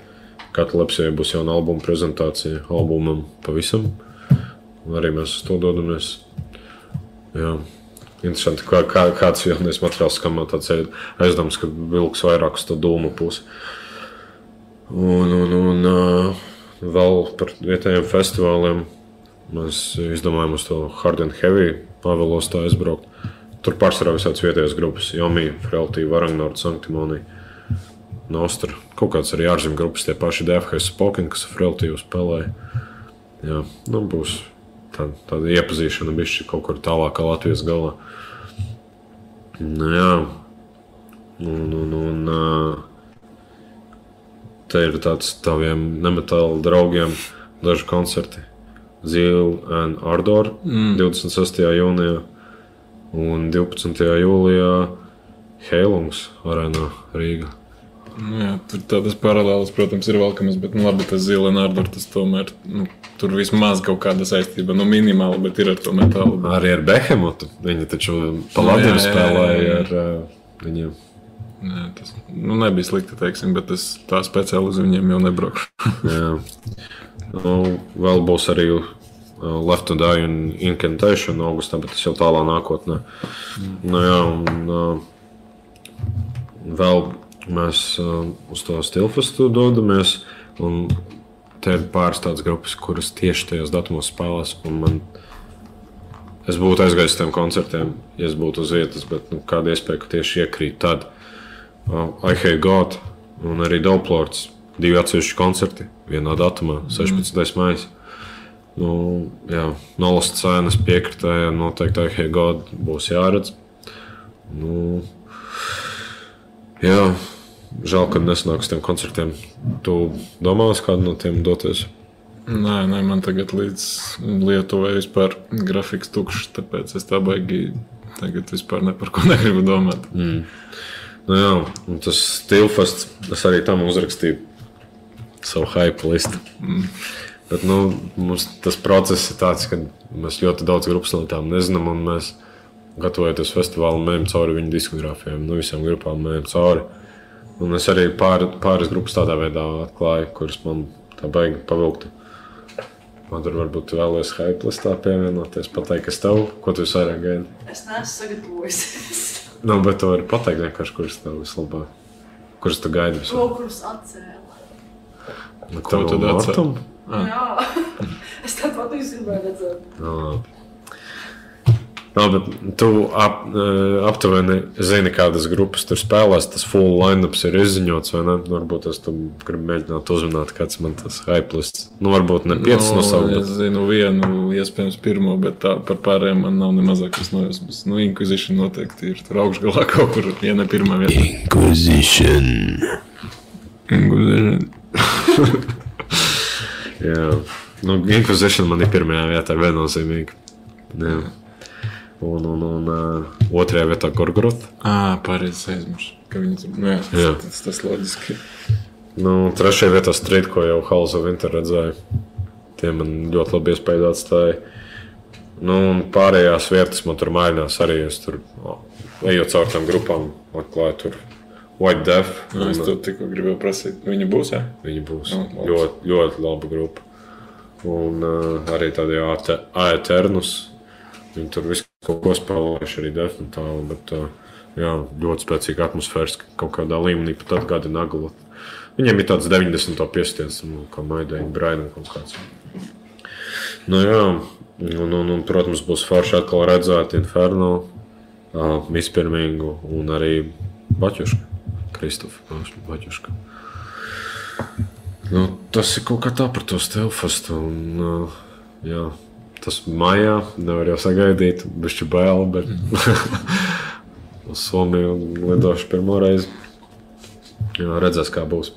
Katalepsijai būs jauna albuma prezentācija, albumam pavisam. Arī mēs uz to dodamies. Jā. Interesanti, kāds jaunais materiāls skamā tāds aizdoms, ka vilks vairāk uz to dūmu pusi. Un vēl par vietējiem festivāliem mēs izdomājam uz to Hard and Heavy Pavelos tā aizbraukt. Tur pārsvarā visāds vietējās grupas, Jomi, Freltī, Varangnord, Sanktimonī, Nostra. Kaut kāds arī ārzem grupas, tie paši DFHS Spoken, kas Freltī spēlēja. Jā, būs tāda iepazīšana bišķi kaut kur tālākā Latvijas galā. Jā. Te ir tāds taviem nemetāla draugiem daži koncerti. Zeal and Ardor 26. jūnijā un 12. jūlijā Heilungs arēnā Rīga. Jā, tur tādas paralēlas, protams, ir velkamas, bet labi, tas Zeal and Ardor, tas tomēr, tur vismaz kaut kāda saistība, minimāla, bet ir ar to metālu. Arī ar Behemotu, viņi taču Paladinu spēlēja ar viņiem. Jā, tas nebija slikti, teiksim, bet es tā speciāli uz viņiem jau nebraukšu. Jā. Vēl būs arī Left to Die un Incantation augustā, bet tas jau tālā nākotnē. Vēl mēs uz to Stilfestu dodamies, un te ir pāris tādas grupas, kuras tieši tajos datumos spēlēs, un es būtu aizgājis tiem koncertiem, ja es būtu uz vietas, bet kāda iespēja, ka tieši iekrīt tad. I Hate God un arī Doplords, 2 atsevišķi koncerti vienā datumā, 16. maijs. Jā, Nolast Cēnas piekritēja, noteikti I Hate God būs jāredz. Jā, žēl, kad nesanāk uz tiem koncertiem. Tu domā uz kādu no tiem doties? Nē, man tagad līdz Lietuvai vispār grafiks tukšs, tāpēc es tā baigi tagad vispār ne par ko negribu domāt. Jā, un tas Stilfests, es arī tam uzrakstīju savu hype listu. Bet mums tas process ir tāds, ka mēs ļoti daudz grupas no tām nezinām, un mēs gatavojoties festivālam ejam cauri viņu diskogrāfijām, visām grupām ejam cauri. Un es arī pāris grupas tādā veidā atklāju, kuras man tā baigi pavilktu. Man tur varbūt vēlies hype listā pievienoties, pateikt, kas tev, ko tu visvairāk gaidi? Es neesmu sagatavojusies. Bet tu vari pateikt vienkārši, kuras tev vislabāk. Kuras tu gaidi visvairāk? Kurus atcēla. Ko tad atcēla? Jā, es tādu pat gribēju redzēt. Bet tu aptuveni zini, kādas grupas tur spēlēs, tas full line-ups ir izziņots, vai ne? Varbūt es tu gribu mēģināt uzzināt, kāds man tas hype lists. Varbūt ne 5 nosaukt. Es zinu vienu, iespējams pirmo, bet tā par pārējiem man nav ne mazākas nojausmas. Inquisition noteikti ir tur augšgalā kaut kur, ja ne pirmā vietā. Inquisition. Jā, Inquisition man ir pirmajā vietā viennozīmīgi. Jā. Un otrajā vietā Gorgoroth. Pareizi aizmirsu, ka viņi tur, jā. Tas loģiski. Trešajā vietā Street, ko jau House of Winter redzēju. Tie man ļoti labi iespēju atstāja. Un pārējās vietas man tur mainās arī. Es tur, ejot caur tām grupām, atklāju tur White Death. Es to tikko gribēju prasīt. Viņi būs, jā? Viņi būs. Ļoti, ļoti laba grupa. Un arī tādi Aeternus. Viņi tur visu kaut ko spēlējuši arī Death un tālu, bet jā, ļoti spēcīga atmosfēriski kaut kādā līmenī pat atgādina Agalot. Viņiem ir tāds 90. piesties, kā Maidēņa Braina kaut kāds. Jā, un protams, būs forši atkal redzēt Inferno, Mispirmingu un arī Baķuška, Kristofu Baķuška. Tas ir kaut kā tā par to Stilfestu un jā. Tas maijā, nevar jau sagaidīt, bišķi bail, bet uz Somiju lidošu pirmo reizi. Jā, redzēs, kā būs.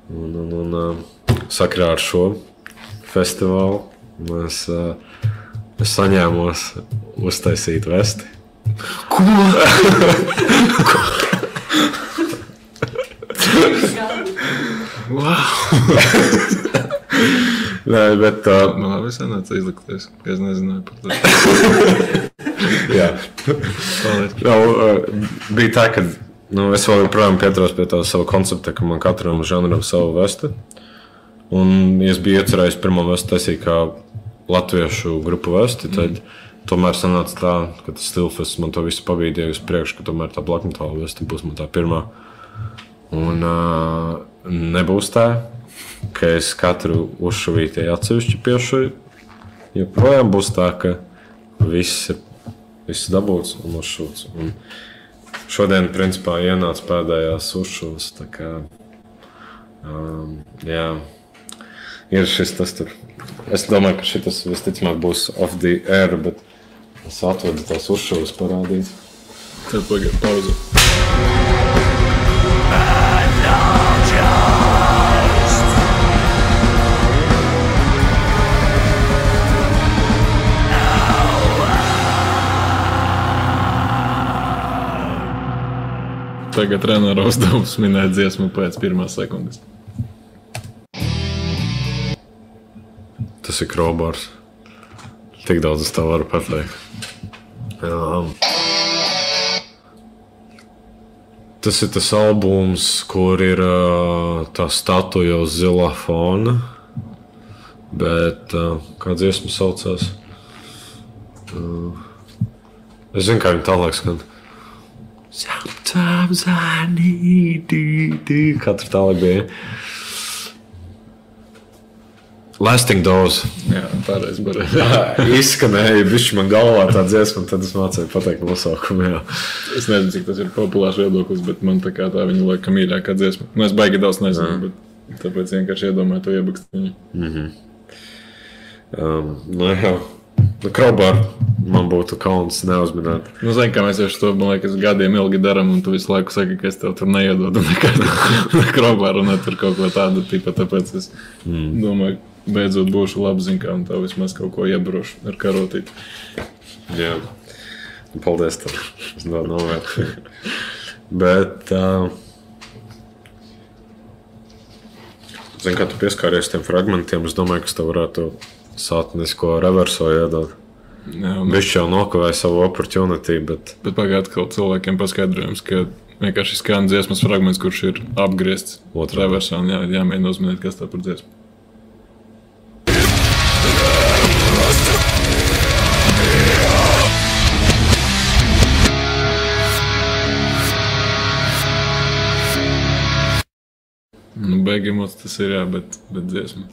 Un sakrā ar šo festivālu es saņēmos uztaisīt vesti. Ko? Nē, bet Man labi sanāca izlikties, ka es nezināju par to. jā. Bija tā, ka es vēl joprojām pieturos pie tā savu koncepta, ka man katram žanram savu vesti. Un, ja es biju iecerējis pirmo vesti taisīt kā latviešu grupu vesti, tad tomēr sanāca tā, ka tas Stilfests man to visu pabīdīja uz priekšu, ka tomēr tā Black Metal vesti būs man tā pirmā. Un nebūs tā, ka es katru uzšuvītēju atsevišķi piešuju. Joprojām būs tā, ka viss dabūts un uzšūts. Un šodien, principā, ienāca pēdējās uzšūs. Tā kā, jā, ir šis tas tur. Es domāju, ka šitas visticamāk būs off the air, bet es atvedu tās uzšūs parādīt. Tad pagaid pauzu. Tagad trenera uzdevums minēt dziesmu pēc 1 sekundes. Tas ir Crowbars. Tik daudz es tā varu pateikt. Tas ir tas albums, kur ir tā statuja uz zilā fona. Bet kā dziesma saucās? Es zinu, kā viņa tālāk skan. Sometimes I need you. Katru tālāk bija. Lasting Dose. Jā, pareiz, pareiz. Izskanēja, bišķi man galvā tā dziesma, un tad es mācēju pateikt nosaukumu, jā. Es nezinu, cik tas ir populārs viedoklis, bet man tā kā tā viņa lieka mīļākā dziesma. Es baigi daudz nezinu, bet tāpēc vienkārši iedomāju to iebakst viņu. Jā. Crowbar man būtu kauns neuzminēt. Zini, kā mēs jau to, man liekas, gadiem ilgi daram, un tu visu laiku saki, ka es tev tur neiedodu nekādu Crowbaru, un tur kaut ko tādu tipa, tāpēc es domāju, beidzot būšu labziņkā, un tev vismaz kaut ko iebrošu ar karotīti. Jā, paldies tev. Es novērtēju. Bet, zini, kā tu pieskāries tiem fragmentiem, es domāju, ka es tev varētu satnisko reverso iedot. Bišķi jau nokavēja savu opportunity, bet pagād atkal cilvēkiem paskaidrojums, ka vienkārši skan dziesmas fragments, kurš ir apgriezts reversā, un jāmēģina uzminēt, kas tā par dziesmu. Beigimots tas ir, jā, bet dziesma.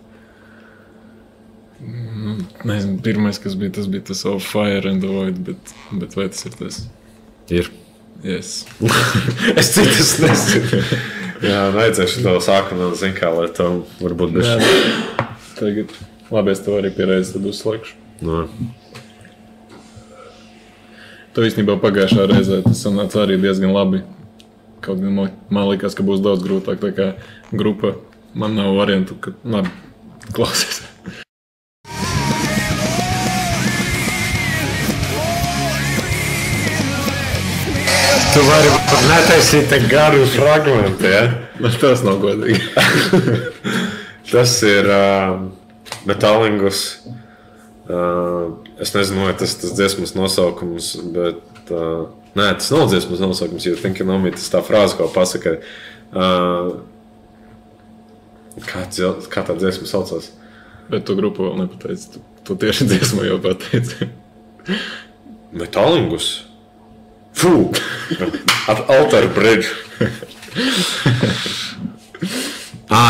Nezinu, pirmais, kas bija, tas bija tas Of Fire and the Void, bet vai tas ir tas? Ir. Yes. Es citas nezinu. Jā, vajadzēšu to sākumā, zinu kā, lai to varbūt bišķi. Tagad, labi, es to arī pierēdzi, tad uzslēgšu. No. To īstenībā pagājušā reizē tas sanāca arī diezgan labi. Kaut gan man likās, ka būs daudz grūtāk, tā kā grupa. Man nav variantu, ka labi, klausies. Tu vari netaisīt te garu fragmentu, ja? Tas nav godīgi. Tas ir Metalingus. Es nezinu, vai tas dziesmas nosaukums, bet... Nē, tas nav dziesmas nosaukums, jo Thinking on Me, tas tā frāze, ko pasaka. Kā tā dziesma saucās? Bet tu grupu vēl nepateici. Tu tieši dziesmu jau pateici. Metalingus? Fū! Altar Bridge.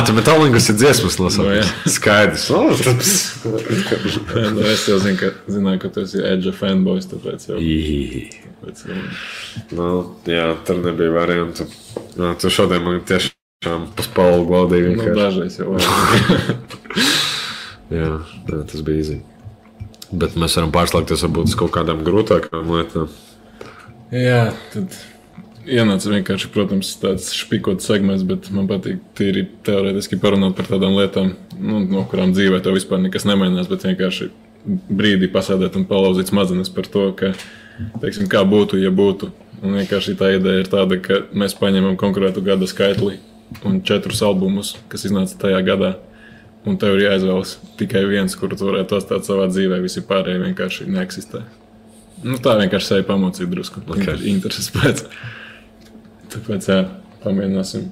Tu Metalingus ir dziesmas nosaukums. Skaidrs. Es jau zināju, ka tu esi Edge fanboys, tāpēc jau. Jā, tur nebija variantu. Tu šodien man tiešām paspālu glaudīgi vienkārši. Dažreiz jau. Jā, tas bija easy. Bet mēs varam pārslēgties varbūt uz kaut kādām grūtākām lietām. Jā, tad ienāca vienkārši, protams, tāds špikots segments, bet man patīk tīri teorētiski parunāt par tādām lietām, no kurām dzīvē tev vispār nekas nemainās, bet vienkārši brīdī pasēdēt un palauzīt smadzenes par to, ka, teiksim, kā būtu, ja būtu. Un vienkārši tā ideja ir tāda, ka mēs paņemam konkrētu gada skaitli un 4 albumus, kas iznāca tajā gadā. Un tev ir jāizvēlas tikai viens, kuru tu varētu atstāt savā dzīvē, visi pārējie vienkārši neeksistē. Tā vienkārši sevi pamocīt drusku. Intereses pēc. Tāpēc, jā, pamēģināsim.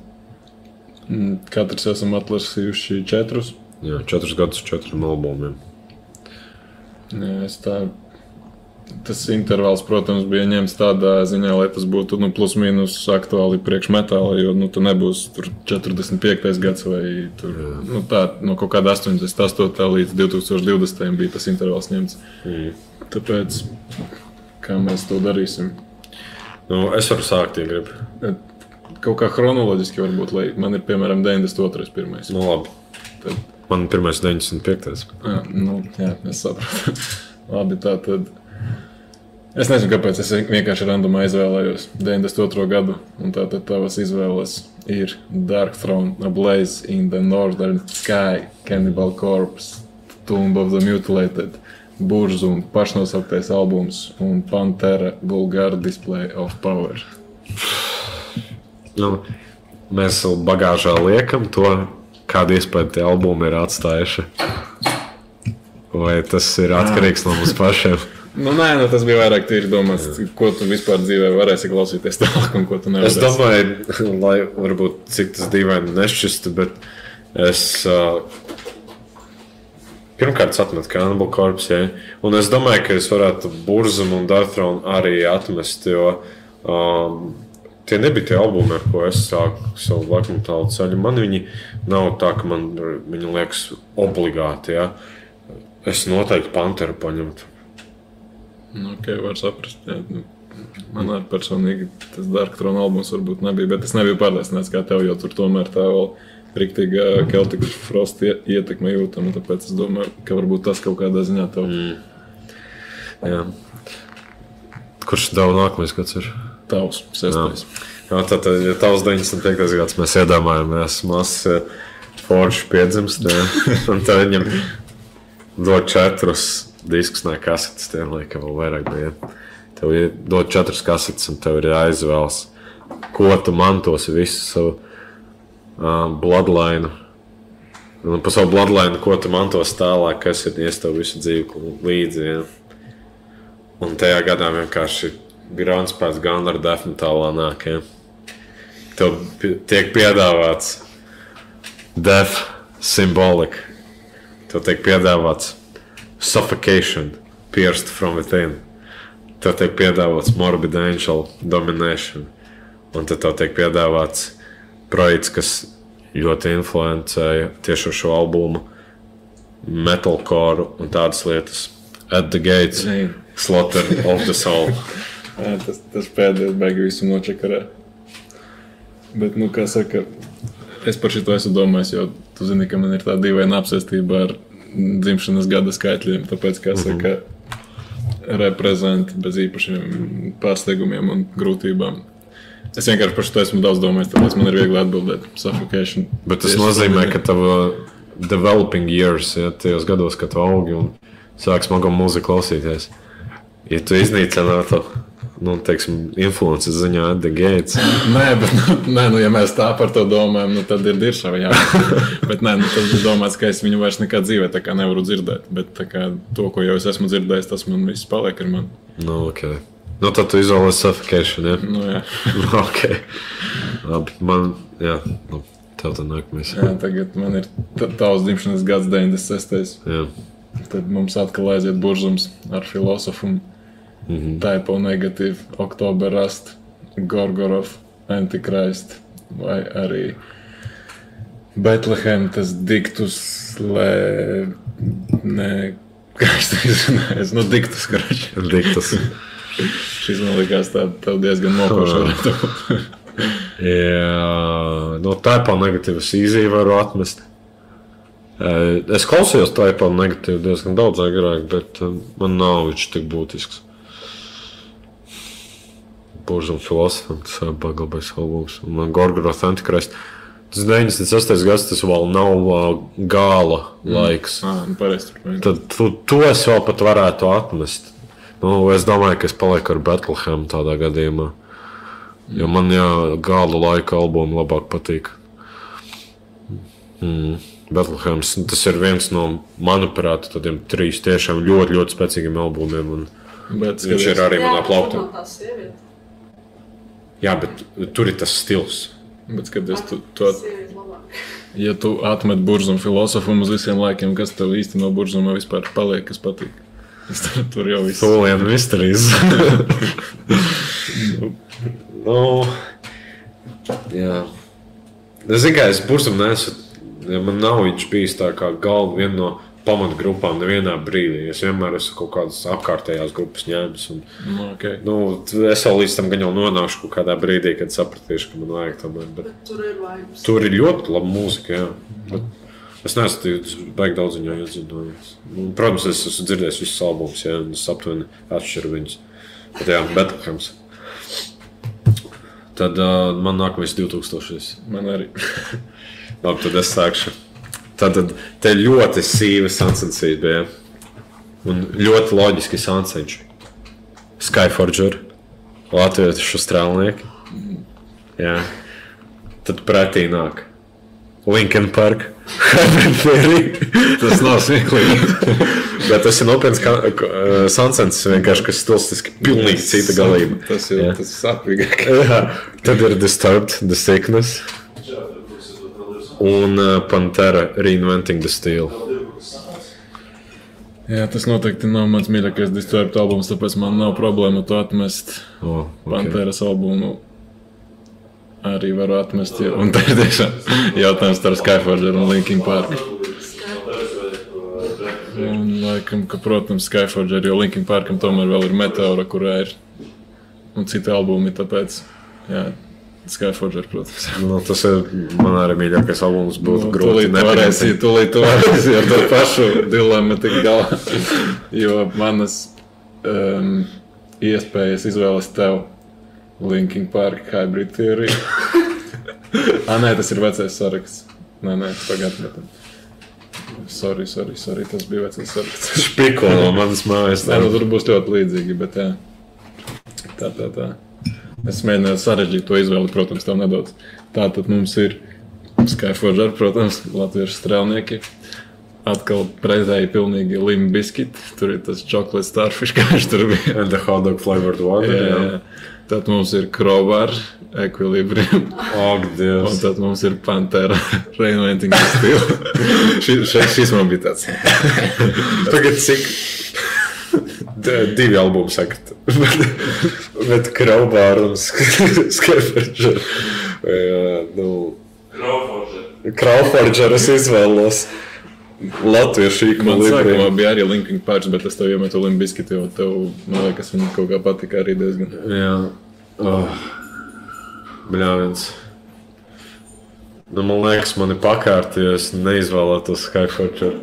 Katrs esam atlasījuši 4. Jā, 4 gadus, 4 albumiem. Jā, tas intervāls, protams, bija ņemts tādā ziņā, lai tas būtu plus mīnus aktuāli priekš metāla, jo tu nebūs tur 45. gads vai tur, tā, no kaut kāda 88. līdz 2020. bija tas intervāls ņemts. Tāpēc, kā mēs to darīsim? Es varu sākt, ja gribu. Kaut kā chronoloģiski varbūt, lai man ir, piemēram, 92. pirmais. Labi. Tad... Man pirmais 95. Jā, es saprotu. Labi, tā tad... Es nezinu, kāpēc es vienkārši randumā izvēlējos 92. gadu, un tātad tavas izvēles ir Darkthrone, A Blaze in the Northern Sky, Cannibal Corpse, Tomb of the Mutilated, Burzum, pašnosauktais albums un Pantera, Vulgar Display of Power. Mēs bagāžā liekam to, kādu iespēju tie albumi ir atstājuši. Vai tas ir atkarīgs no mums pašiem? Nē, tas bija vairāk tīri domāts, ko tu vispār dzīvē varēsi klausīties tālāk un ko tu nevarēsi. Es domāju, lai varbūt cik tas dīvaini nešķistu, bet es pirmkārt atmetu Cannibal Corpse, ja? Un es domāju, ka es varētu Burzum un Darkthrone arī atmest, jo tie nebija tie albumi, ar ko es sāku savu blackmetālu ceļu. Man viņi nav tā, ka man viņi liekas obligāti, ja? Es noteikti Panteru paņemtu. Ok, var saprast. Jā. Man arī personīgi tas Darkthrone albums varbūt nebija, bet es nebiju pārliecināts kā tev, jo tur tomēr tā vēl riktīga Celtic Frost ietekme jūtama, tāpēc es domāju, ka varbūt tas kaut kādā ziņā tev. Jā. Kurš tev nākamais gads ir? Tavs, 6. Jā, tātad, ja tavs 95. gads, mēs iedomājamies mazs forši piedzimst, un tā viņam dod 4 diskus, ne kasetes, tie lieka vēl vairāk bija. Tev dod 4 kasetes un tev ir jāizvēlas, ko tu mantosi visu savu bloodline. Un pa savu bloodline, ko tu mantosi tālāk, kas ir ies tev visu dzīvi līdzi. Ja? Un tajā gadā vienkārši grāns pēc Gunner death metālā nāk. Ja? Tev tiek piedāvāts death symbolic. Tev tiek piedāvāts Suffocation, Pierced from Within. Tev tiek piedāvāts Morbid Angel, Domination. Un tad tev tiek piedāvāts projekts, kas ļoti influencēja tieši ar šo albumu, metalcore un tādas lietas. At the Gates, Slaughter of the Soul. Tas pēdējais baigi visu nočakarē. Bet, kā saka, es par šito esmu domājis, jo tu zini, ka man ir tā dīvaina apsēstība ar dzimšanas gada skaitļiem, tāpēc, kā saka, reprezenti bez īpašiem pārsteigumiem un grūtībām. Es vienkārši par šo esmu daudz domājis, tāpēc man ir viegli atbildēt. Suffocation. Bet tas nozīmē, ka tava developing years, ja, tajos gados, kad tu augi un sāk smagu mūziku klausīties, ja tu iznīcinātu, teiksim, influences ziņā at the Gates. Nē, bet ja mēs tā par to domājam, tad ir diršava, jā. Bet tad ir domāts, ka es viņu vairs nekā dzīvē tā kā nevaru dzirdēt. Bet tā kā to, ko jau es esmu dzirdējis, tas man viss paliek ar mani. Ok. Tad tu izvēlies Suffocation, ja? Jā. Ok. Labi, man, jā, tev tad nākamais. Jā, tagad man ir tavs dzimšanas gads 96. Jā. Tad mums atkal aiziet Burzums ar Filosofumu. Typo Negative, October Rust, Gorgorov, Antichrist vai arī Bethlehem, tas Dictus, kā es to izrunāju, Dictus, karoči. Dictus. Šis man likās tev diezgan mokoši varētu būt. Jā, Typo Negative es easy varu atmest. Es klausījos tā par negatīvu diezgan daudz agrāk, bet man nav viņš tik būtisks. Burzum filosofam, tas pagalbais albums. Un man Gorgoroth Antichrist. Tas 96. gads, tas vēl nav gala laiks. Pareizi. Tad to es vēl pat varētu atmest. Es domāju, ka es palieku ar Bethlehem tādā gadījumā. Jo man gala laika albumi labāk patīk. Bethlehems, tas ir viens no, manuprāt, tādiem 3 tiešām ļoti, ļoti spēcīgiem albumiem. Un viņš ir arī manā plauktā. Jā, bet tur ir tas stils. Bet skaties, ja tu atmet Burzumu filosofumu uz visiem laikiem, kas tev īsti no Burzuma vispār paliek, kas patīk? Tur jau viss. Tolien misterijas. Jā. Es zinu, kā es Burzumu nesu, ja man nav viņš bijis tā kā galva viena no pamatgrupām nevienā brīdī. Es vienmēr esmu kaut kādas apkārtējās grupas ņēmis. Okay. Es vēl līdz tam gan jau nonāšu kaut kādā brīdī, kad sapratīšu, ka man vajag tomēr. Bet tur ir vibes. Tur ir ļoti laba mūzika, jā. Bet es neesmu baigi daudz viņā iedzinājis. Protams, es esmu dzirdējis visus albumus, jā, un es aptuveni atšķiru viņus. Bet jā, Bethlehems. Tad man nākamais 2000. Man arī. Labi, tad es sākšu. Tātad te ļoti sīva sansensība bija. Un ļoti loģiski sansenči. Skyforger, latviešu strēlnieki. Jā. Tad pretī nāk Linkin Park, Hybrid Theory. Tas nav smieklīgi. Bet tas ir nopietns sansensis vienkārši, kas stilistiski pilnīgi cita galība. Tas ir sapīgāk. Tad ir Disturbed, The Sickness. Un Pantera Reinventing the Steel. Jā, tas noteikti nav mans mīļākais Disturbed albums, tāpēc man nav problēma to atmest. Panteras albumu arī varu atmest. Un tā ir tiešām jautājums ar Skyforger un Linkin Park. Un laikam, ka, protams, Skyforger, jo Linkin Parkam tomēr vēl ir Meteora, kurā ir un citi albumi, tāpēc, jā. Skyforger, protams. Tas ir man arī mīļākais albums, būtu grūti nepieņemt. Tūlīt varēsi ar to pašu dilemmu tik galā. Jo manas iespējas izvēles tev Linkin Park, Hybrid Theory. Nē, tas ir vecais saraksts. Nē, pagātnē. Sorry, tas bija vecais saraksts. Špiko no manas mājas. Tur būs ļoti līdzīgi, bet jā. Tā. Es mēģināju sarežģīt to izvēli, protams, tev nedaudz. Tātad mums ir Skyforger, protams, latviešu strēlnieki. Atkal pretēji pilnīgi Limp Bizkit. Tur ir tas Chocolate Starfish, kā viņš tur bija. And the hot dog flavored water. Jā. Tad mums ir Crowbar, Equilibrium. Ak, Dievs. Un tad mums ir Pantera, Reinventing the Steel. Šis man bija tāds. Tagad cik... 2 albumi sakat. Bet Crowbar un Skyforger. Crowforger es izvēlos latviešu Equilibrium. Man sākumā bija arī Linkin Park, bet es tev iemetu Limp Bizkit, jo tev, man liekas, viņi kaut kā patika arī diezgan. Jā. Bļāviens. Man liekas, mani pakārti, ja es neizvēlētos Skyforger.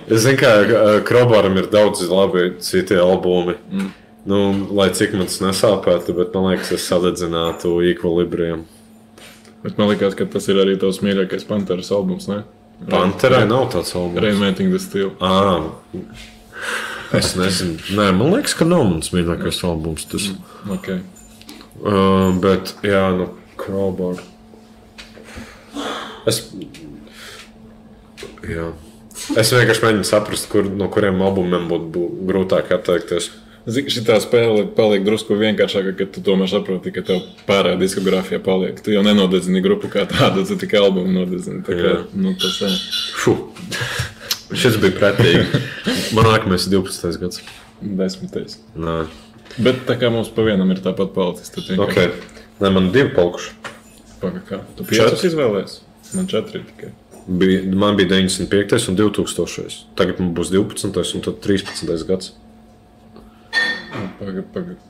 Es zinu, ka Crowbaram ir daudz labi citi albumi. Lai cik man tas nesāpētu, bet man liekas, es sadedzinātu Equilibrium. Bet man liekas, ka tas ir arī tavs mīļākais Panteras albums, ne? Panterai nav tāds albums. Reinventing the Steel. Es nezinu. Nē, man liekas, ka nav mans mīļākais albums. Tas. Okay. Bet, jā, Crowbar. Es vienkārši mēģinu saprast, no kuriem albumiem būtu grūtāk atteikties. Šitā spēle paliek drusku vienkāršāka, kad tu tomēr saproti, ka tev pārējā diskogrāfijā paliek. Tu jau nenodedzini grupu kā tādu, tu tikai albumu nodedzini. Tā kā, tas Šis bija pretīgi. Man nākamais 12. gads. 10. Nē. Bet tā kā mums pa vienam ir tāpat palicis, tad vienkārši. Nē, man 2 palikuši. Kā? Tu 5 izvēlējies? Man 4 tikai. Man bija 95. un 2000. Tagad man būs 12. un tad 13. gads.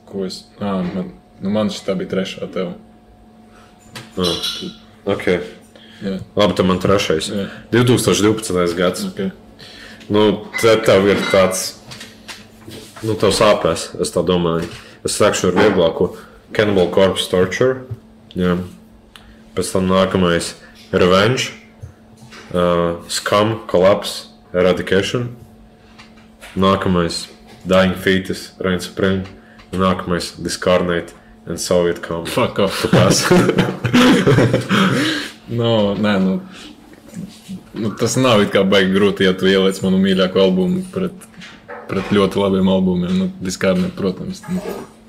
Ko es... Man šitā bija 3. tev. Ok. Jā. Labi, tad man trešais. Jā. 2012. gads. Okay. Nu, tev ir tāds, nu, tev sāpēs, es tā domāju. Es sākšu ar vieglāko. Cannibal Corpse Torture. Jā. Pēc tam nākamais Revenge. Scum, Collapse, Eradication. Nākamais Dying Fetus, Reign Supreme. Nākamais Discarnate and Soviet Calm. Fuck off. Tu pēc. Tas nav it kā baigi grūti, ja tu ieliec manu mīļāko albumu pret ļoti labiem albumiem. Discarnate, protams.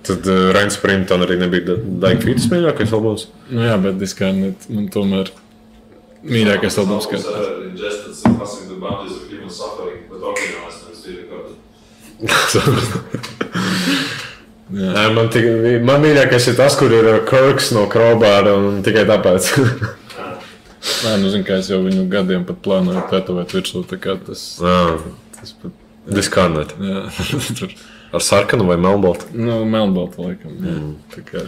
Tad Reign Supreme tā arī nebija Dying Fetus mīļākais albums? Jā, bet Discarnate man tomēr mīļākais albums. Ingested surpassing the boundaries of human suffering, but organized and still recorded. Man mīļākais ir tas, kur ir Kirks no Crowbar un tikai tāpēc. Nē, zinu, kā es jau viņu gadiem pat plānoju tetovēt virsū, tā kā tas pat... Discarnate. Jā, tur. Ar sarkanu vai melnbaltu? Melnbaltu laikam, jā. Tā kā...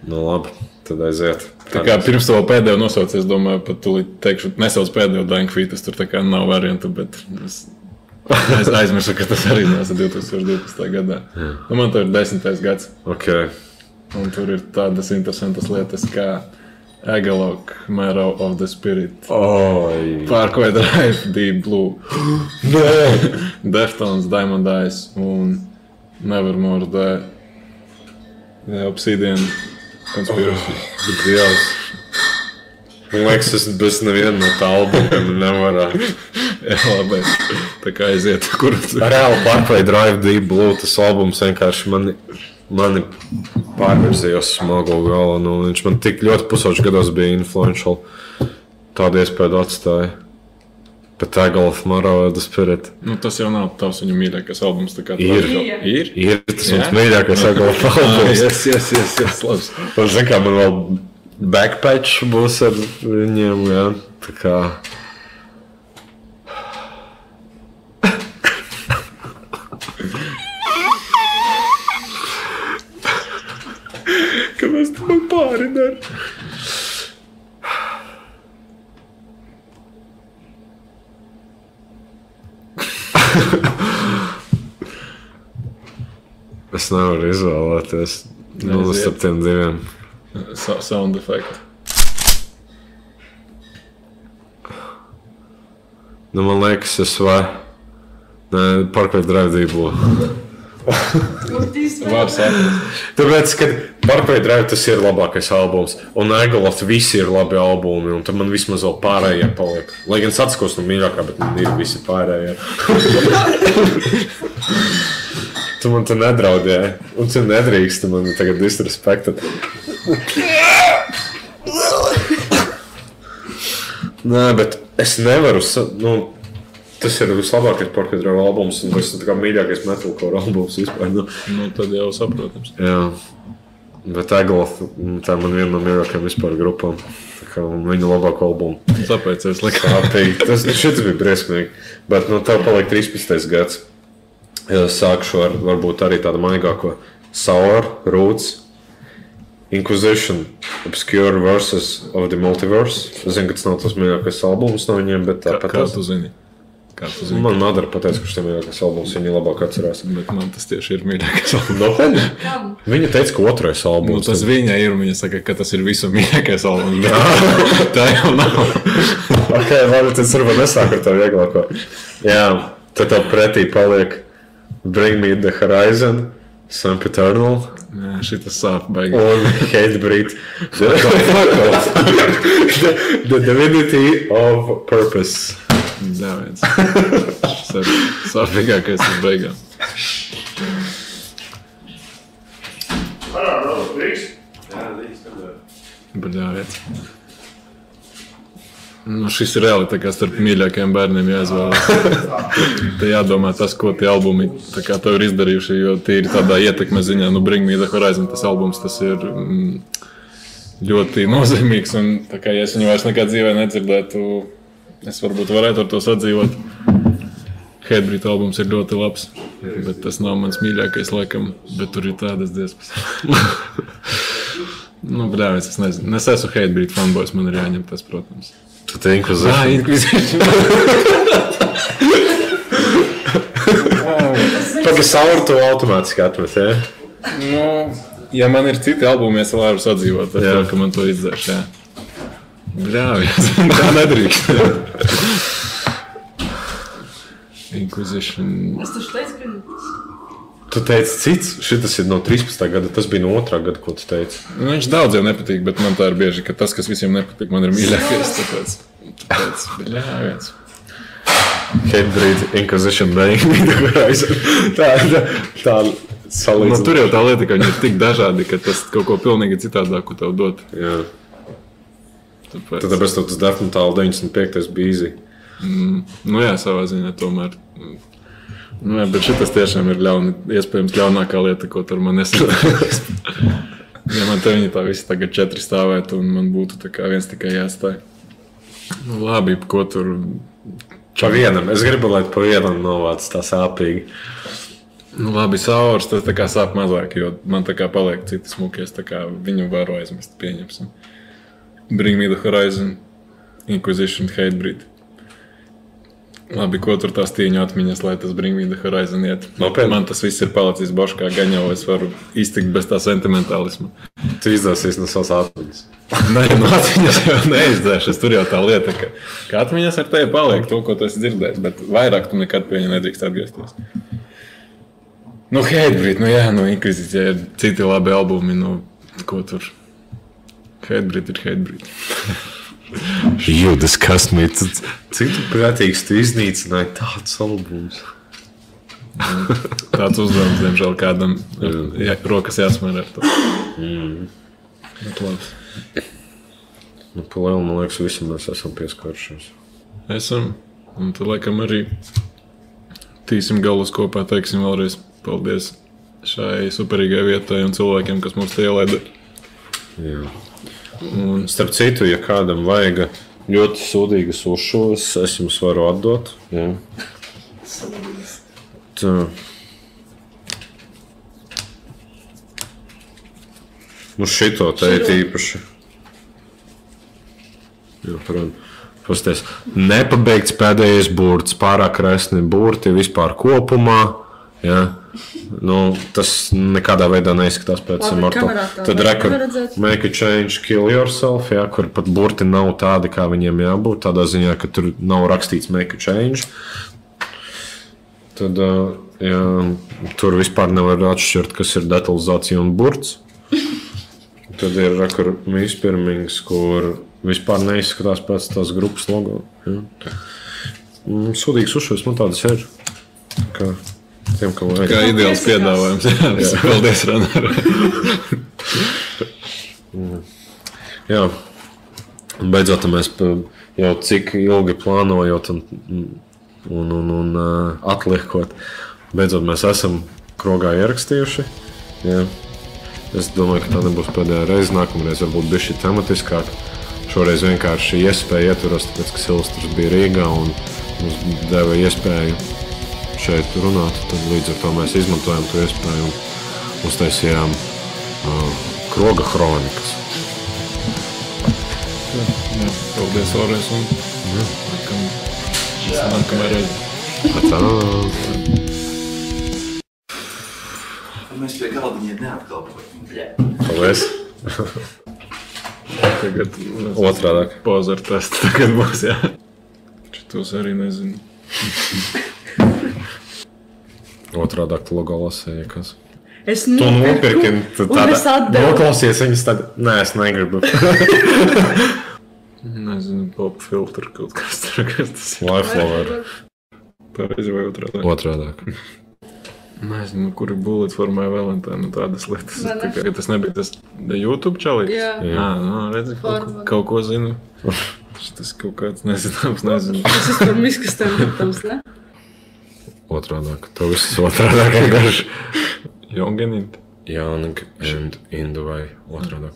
Labi, tad aiziet. Tā kā pirms to pēdējo nosauc, es domāju, pat tūlīt teikšu, nesauc pēdējo Dying Fetus, tur tā kā nav variantu, bet es aizmirsu, ka tas arī nāca 2012. gadā. Man tur ir 10. gads. Okay. Un tur ir tādas interesantas lietas, kā Agalok, Marrow of the Spirit, Parkway Drive, Deep Blue, Deftones, Diamond Eyes un Nevermore, The Obsidian Conspiracy. Dievs. Man liekas, es bez neviena no tā albumiem nevarētu. Jā, labi. Tā kā aiziet, kur tu? Reāli Parkway Drive, Deep Blue, tas albums vienkārši mani pārvirzījos smago galu. Viņš man tik ļoti pusauģi gados bija influential. Tādu iespēju atstāja. Bet Agalok, Marrow of the Spirit. Tas jau nav tavs viņa mīļākais albums. Tā kā Ir tas mans mīļākais Agalok albums. Yes, labs. Un zin kā, man vēl backpatch būs ar viņiem, jā. Tā kā... Kāpēc tu man pāri dari? Es nevaru izvēlēties starp tiem diviem. Sound effect. Man liekas, es vai... Parkway Drive Deep Blue. Tāpēc, kad Parkway Drive tas ir labākais albums, un Agalok visi ir labi albumi, un tad man vismaz vēl pārējie paliek. Lai gan atskos no mīļākā, bet man ir visi pārējie. Tu man te nedraudēji, un tu nedrīksti man tagad disrespektēt. Nē, bet es nevaru... Tas ir vislabākais Parkway Drive albums, un tas ir tā kā mīļākais metalcore albums vispār. Tad jau saprotams. Jā. Bet Agalok, tā man viena no mīļākajām vispār grupām. Tā kā viņa labāko albumu. Tāpēc es likā. Šis bija briesmīgi. Bet tev paliek 13. gads. Sākšu ar varbūt arī tādu maigāko. Sour, Roots, Inquisition, Obscure Verses of the Multiverse. Es zinu, ka tas nav tas mīļākais albums no viņiem, bet tāpēc... Kā tu zini? Man madara pateica, ka šis ir mīļākais albums, viņa labāk atcerās. Bet man tas tieši ir mīļākais albums. Nopietni? Viņa teica, ka otrais albums. Tas viņa ir, viņa saka, ka tas ir visu mīļākais albums. Tā jau nav. Ok, labi, tad varbūt nesāk ar to vieglāko. Jā, tad tev pretī paliek Bring Me the Horizon, Sempiternal. Jā, šitas sāp baigi. Un Hatebreed. The Divinity of Purpose. Jā, viens. Tas ir sāpīgākais uz beigām. Bet jā, viens. Šis ir reāli tā kā starp mīļākajiem bērniem jāizvēlas. Te jādomā tas, ko tie albumi tā kā tev ir izdarījuši, jo tīri tādā ietekme ziņā, Bring Me the Horizon, tas albums, tas ir ļoti nozīmīgs. Un tā kā, ja es viņu vairs nekad dzīvē nedzirdētu, es varbūt varētu ar to sadzīvot. Hatebreed albums ir ļoti labs, bet tas nav mans mīļākais laikam, bet tur ir tādas dziesmas. Nu, bļāvis, es nezinu. Es esmu Hatebreed fanboys, man ir jāņem tas, protams. Tu te Inquisition. Inquisition. Pagaid savu to automātiski atmet, ja? Nu, ja man ir citi albumi, es vēl varu sadzīvot ar to, ka man to izdzēš, jā. Bļāvis, tā nedrīkst. Inquisition. Es taču teicu, ka... Tu teici cits, šitas ir no 13. gada, tas bija no 2. gada, ko tu teici. Nu, viņš daudziem nepatīk, bet man tā ir bieži, ka tas, kas visiem nepatīk, man ir mīļākais. Tāpēc, bļāvis. Hatebreed, Inquisition, Bring Me The Horizon. Tā salīdzina. Nu, tur jau tā lieta, ka viņi ir tik dažādi, ka tas kaut ko pilnīgi citādāku tev dot. Jā. Tāpēc tas Death Metal 95. bija easy. Nu jā, savā ziņā tomēr. Nu jā, bet šitas tiešām ir iespējams ļaunākā lieta, ko tur man nesadārās. Ja man te viņi tā visi tagad 4 stāvētu un man būtu tā kā viens tikai jāstāj. Nu labi, ko tur... Pa vienam. Es gribu, lai pa vienam novāc tā sāpīgi. Nu labi, Saurs, tas tā kā sāp mazāk, jo man tā kā paliek citi smukies, tā kā viņu varu aizmest, pieņemsim. Bring Me The Horizon, Inquisition, Hatebreed. Labi, ko tur tās tīņu atmiņas, lai tas Bring Me The Horizon iet. Man tas viss ir palicis boškā gaņā, es varu iztikt bez tā sentimentālisma. Tu izdāsies no savas atmiņas. Nē, no atmiņas jau neizdēšu. Tur jau tā lieta, ka atmiņas ar tevi paliek to, ko tu esi dzirdējis, bet vairāk tu nekad pie viņa nedrīkst atgriezties. Nu, Hatebreed, nu jā, no Inquisition ir citi labi albumi, nu, ko tur. Hatebreed ir Hatebreed. You disgust me. Cik tu prātīgs tu iznīcināji tāds albums? Tāds uzdevums, diemžēl, kādam rokas jāsmēr ar to. Bet labs. Nu, pa lielu, man liekas, visam mēs esam pieskāršies. Esam. Un tad, laikam, arī tīsim galus kopā, teiksim vēlreiz paldies šai superīgai vietai un cilvēkiem, kas mums te ielaida. Jā. Un, starp citu, ja kādam vajag ļoti sūdīgas ušos, es jums varu atdot. Jā. Tā. Nu šito te ir īpaši. Jā, pasties. Nepabeigts pēdējais burts, pārāk resni burti vispār kopumā. Jā. Nu, tas nekādā veidā neizskatās pēc Immortal. Tad make a change, kill yourself, jā, kur pat burti nav tādi, kā viņiem jābūt. Tādā ziņā, ka tur nav rakstīts make a change. Tad jā, tur vispār nevar atšķirt, kas ir detalizācija un burts. Tad ir mispirmings, kur vispār neizskatās pēc tās grupas logo. Jā. Sūdīgs ušos, man tādas ir. Tiem, kā ideāls piedāvājums. Jā, paldies, Ranar. Jā. Beidzot, mēs jau cik ilgi plānojot un atliekot, beidzot mēs esam krogā ierakstījuši. Jā. Es domāju, ka tā nebūs pēdējā reize. Nākamreiz varbūt bišķi tematiskāk. Šoreiz vienkārši iespēja ietveros, tāpēc, ka Silvestrs bija Rīgā un mums deva iespēju šeit runāt, tad līdz ar to mēs izmantojam to iespēju un uztaisījām kroga hronikas. Jā, paldies vēlreiz un nākamā reize. Tā. Mēs pie galdiņiem neapkalpojam. Paldies. Tagad Otrādāk. Pozer tests tagad būs, jā. Šitos arī nezinu. Otrādāk logo lasēja, kas? Es Tu nopirki, tu tāda noklausies viņas tad, nē, es negribu. Nezinu, pop filtru kaut kas tur, kas tas ir. Lifelover. Pareizi vai otrādāk? Otrādāk. Nezinu, kuri bullet formai Valentāna, tādas lietas. Tas nebija tas YouTube čalīgs? Jā. Nu, redzi, kaut ko zinu. Tas kaut kāds nezināms, nezinu. Tas ir par miskastēm, protams, ne? Otrādāk. To viss otrādāk vienkārši. Young and Int. Young and Indu vai otrādāk.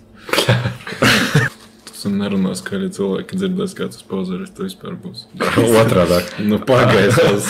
Tas nerunā skaļi cilvēki dzirdēs, kā tas Pozeris, to vispār būs. Otrādāk. Nu, pagaidās.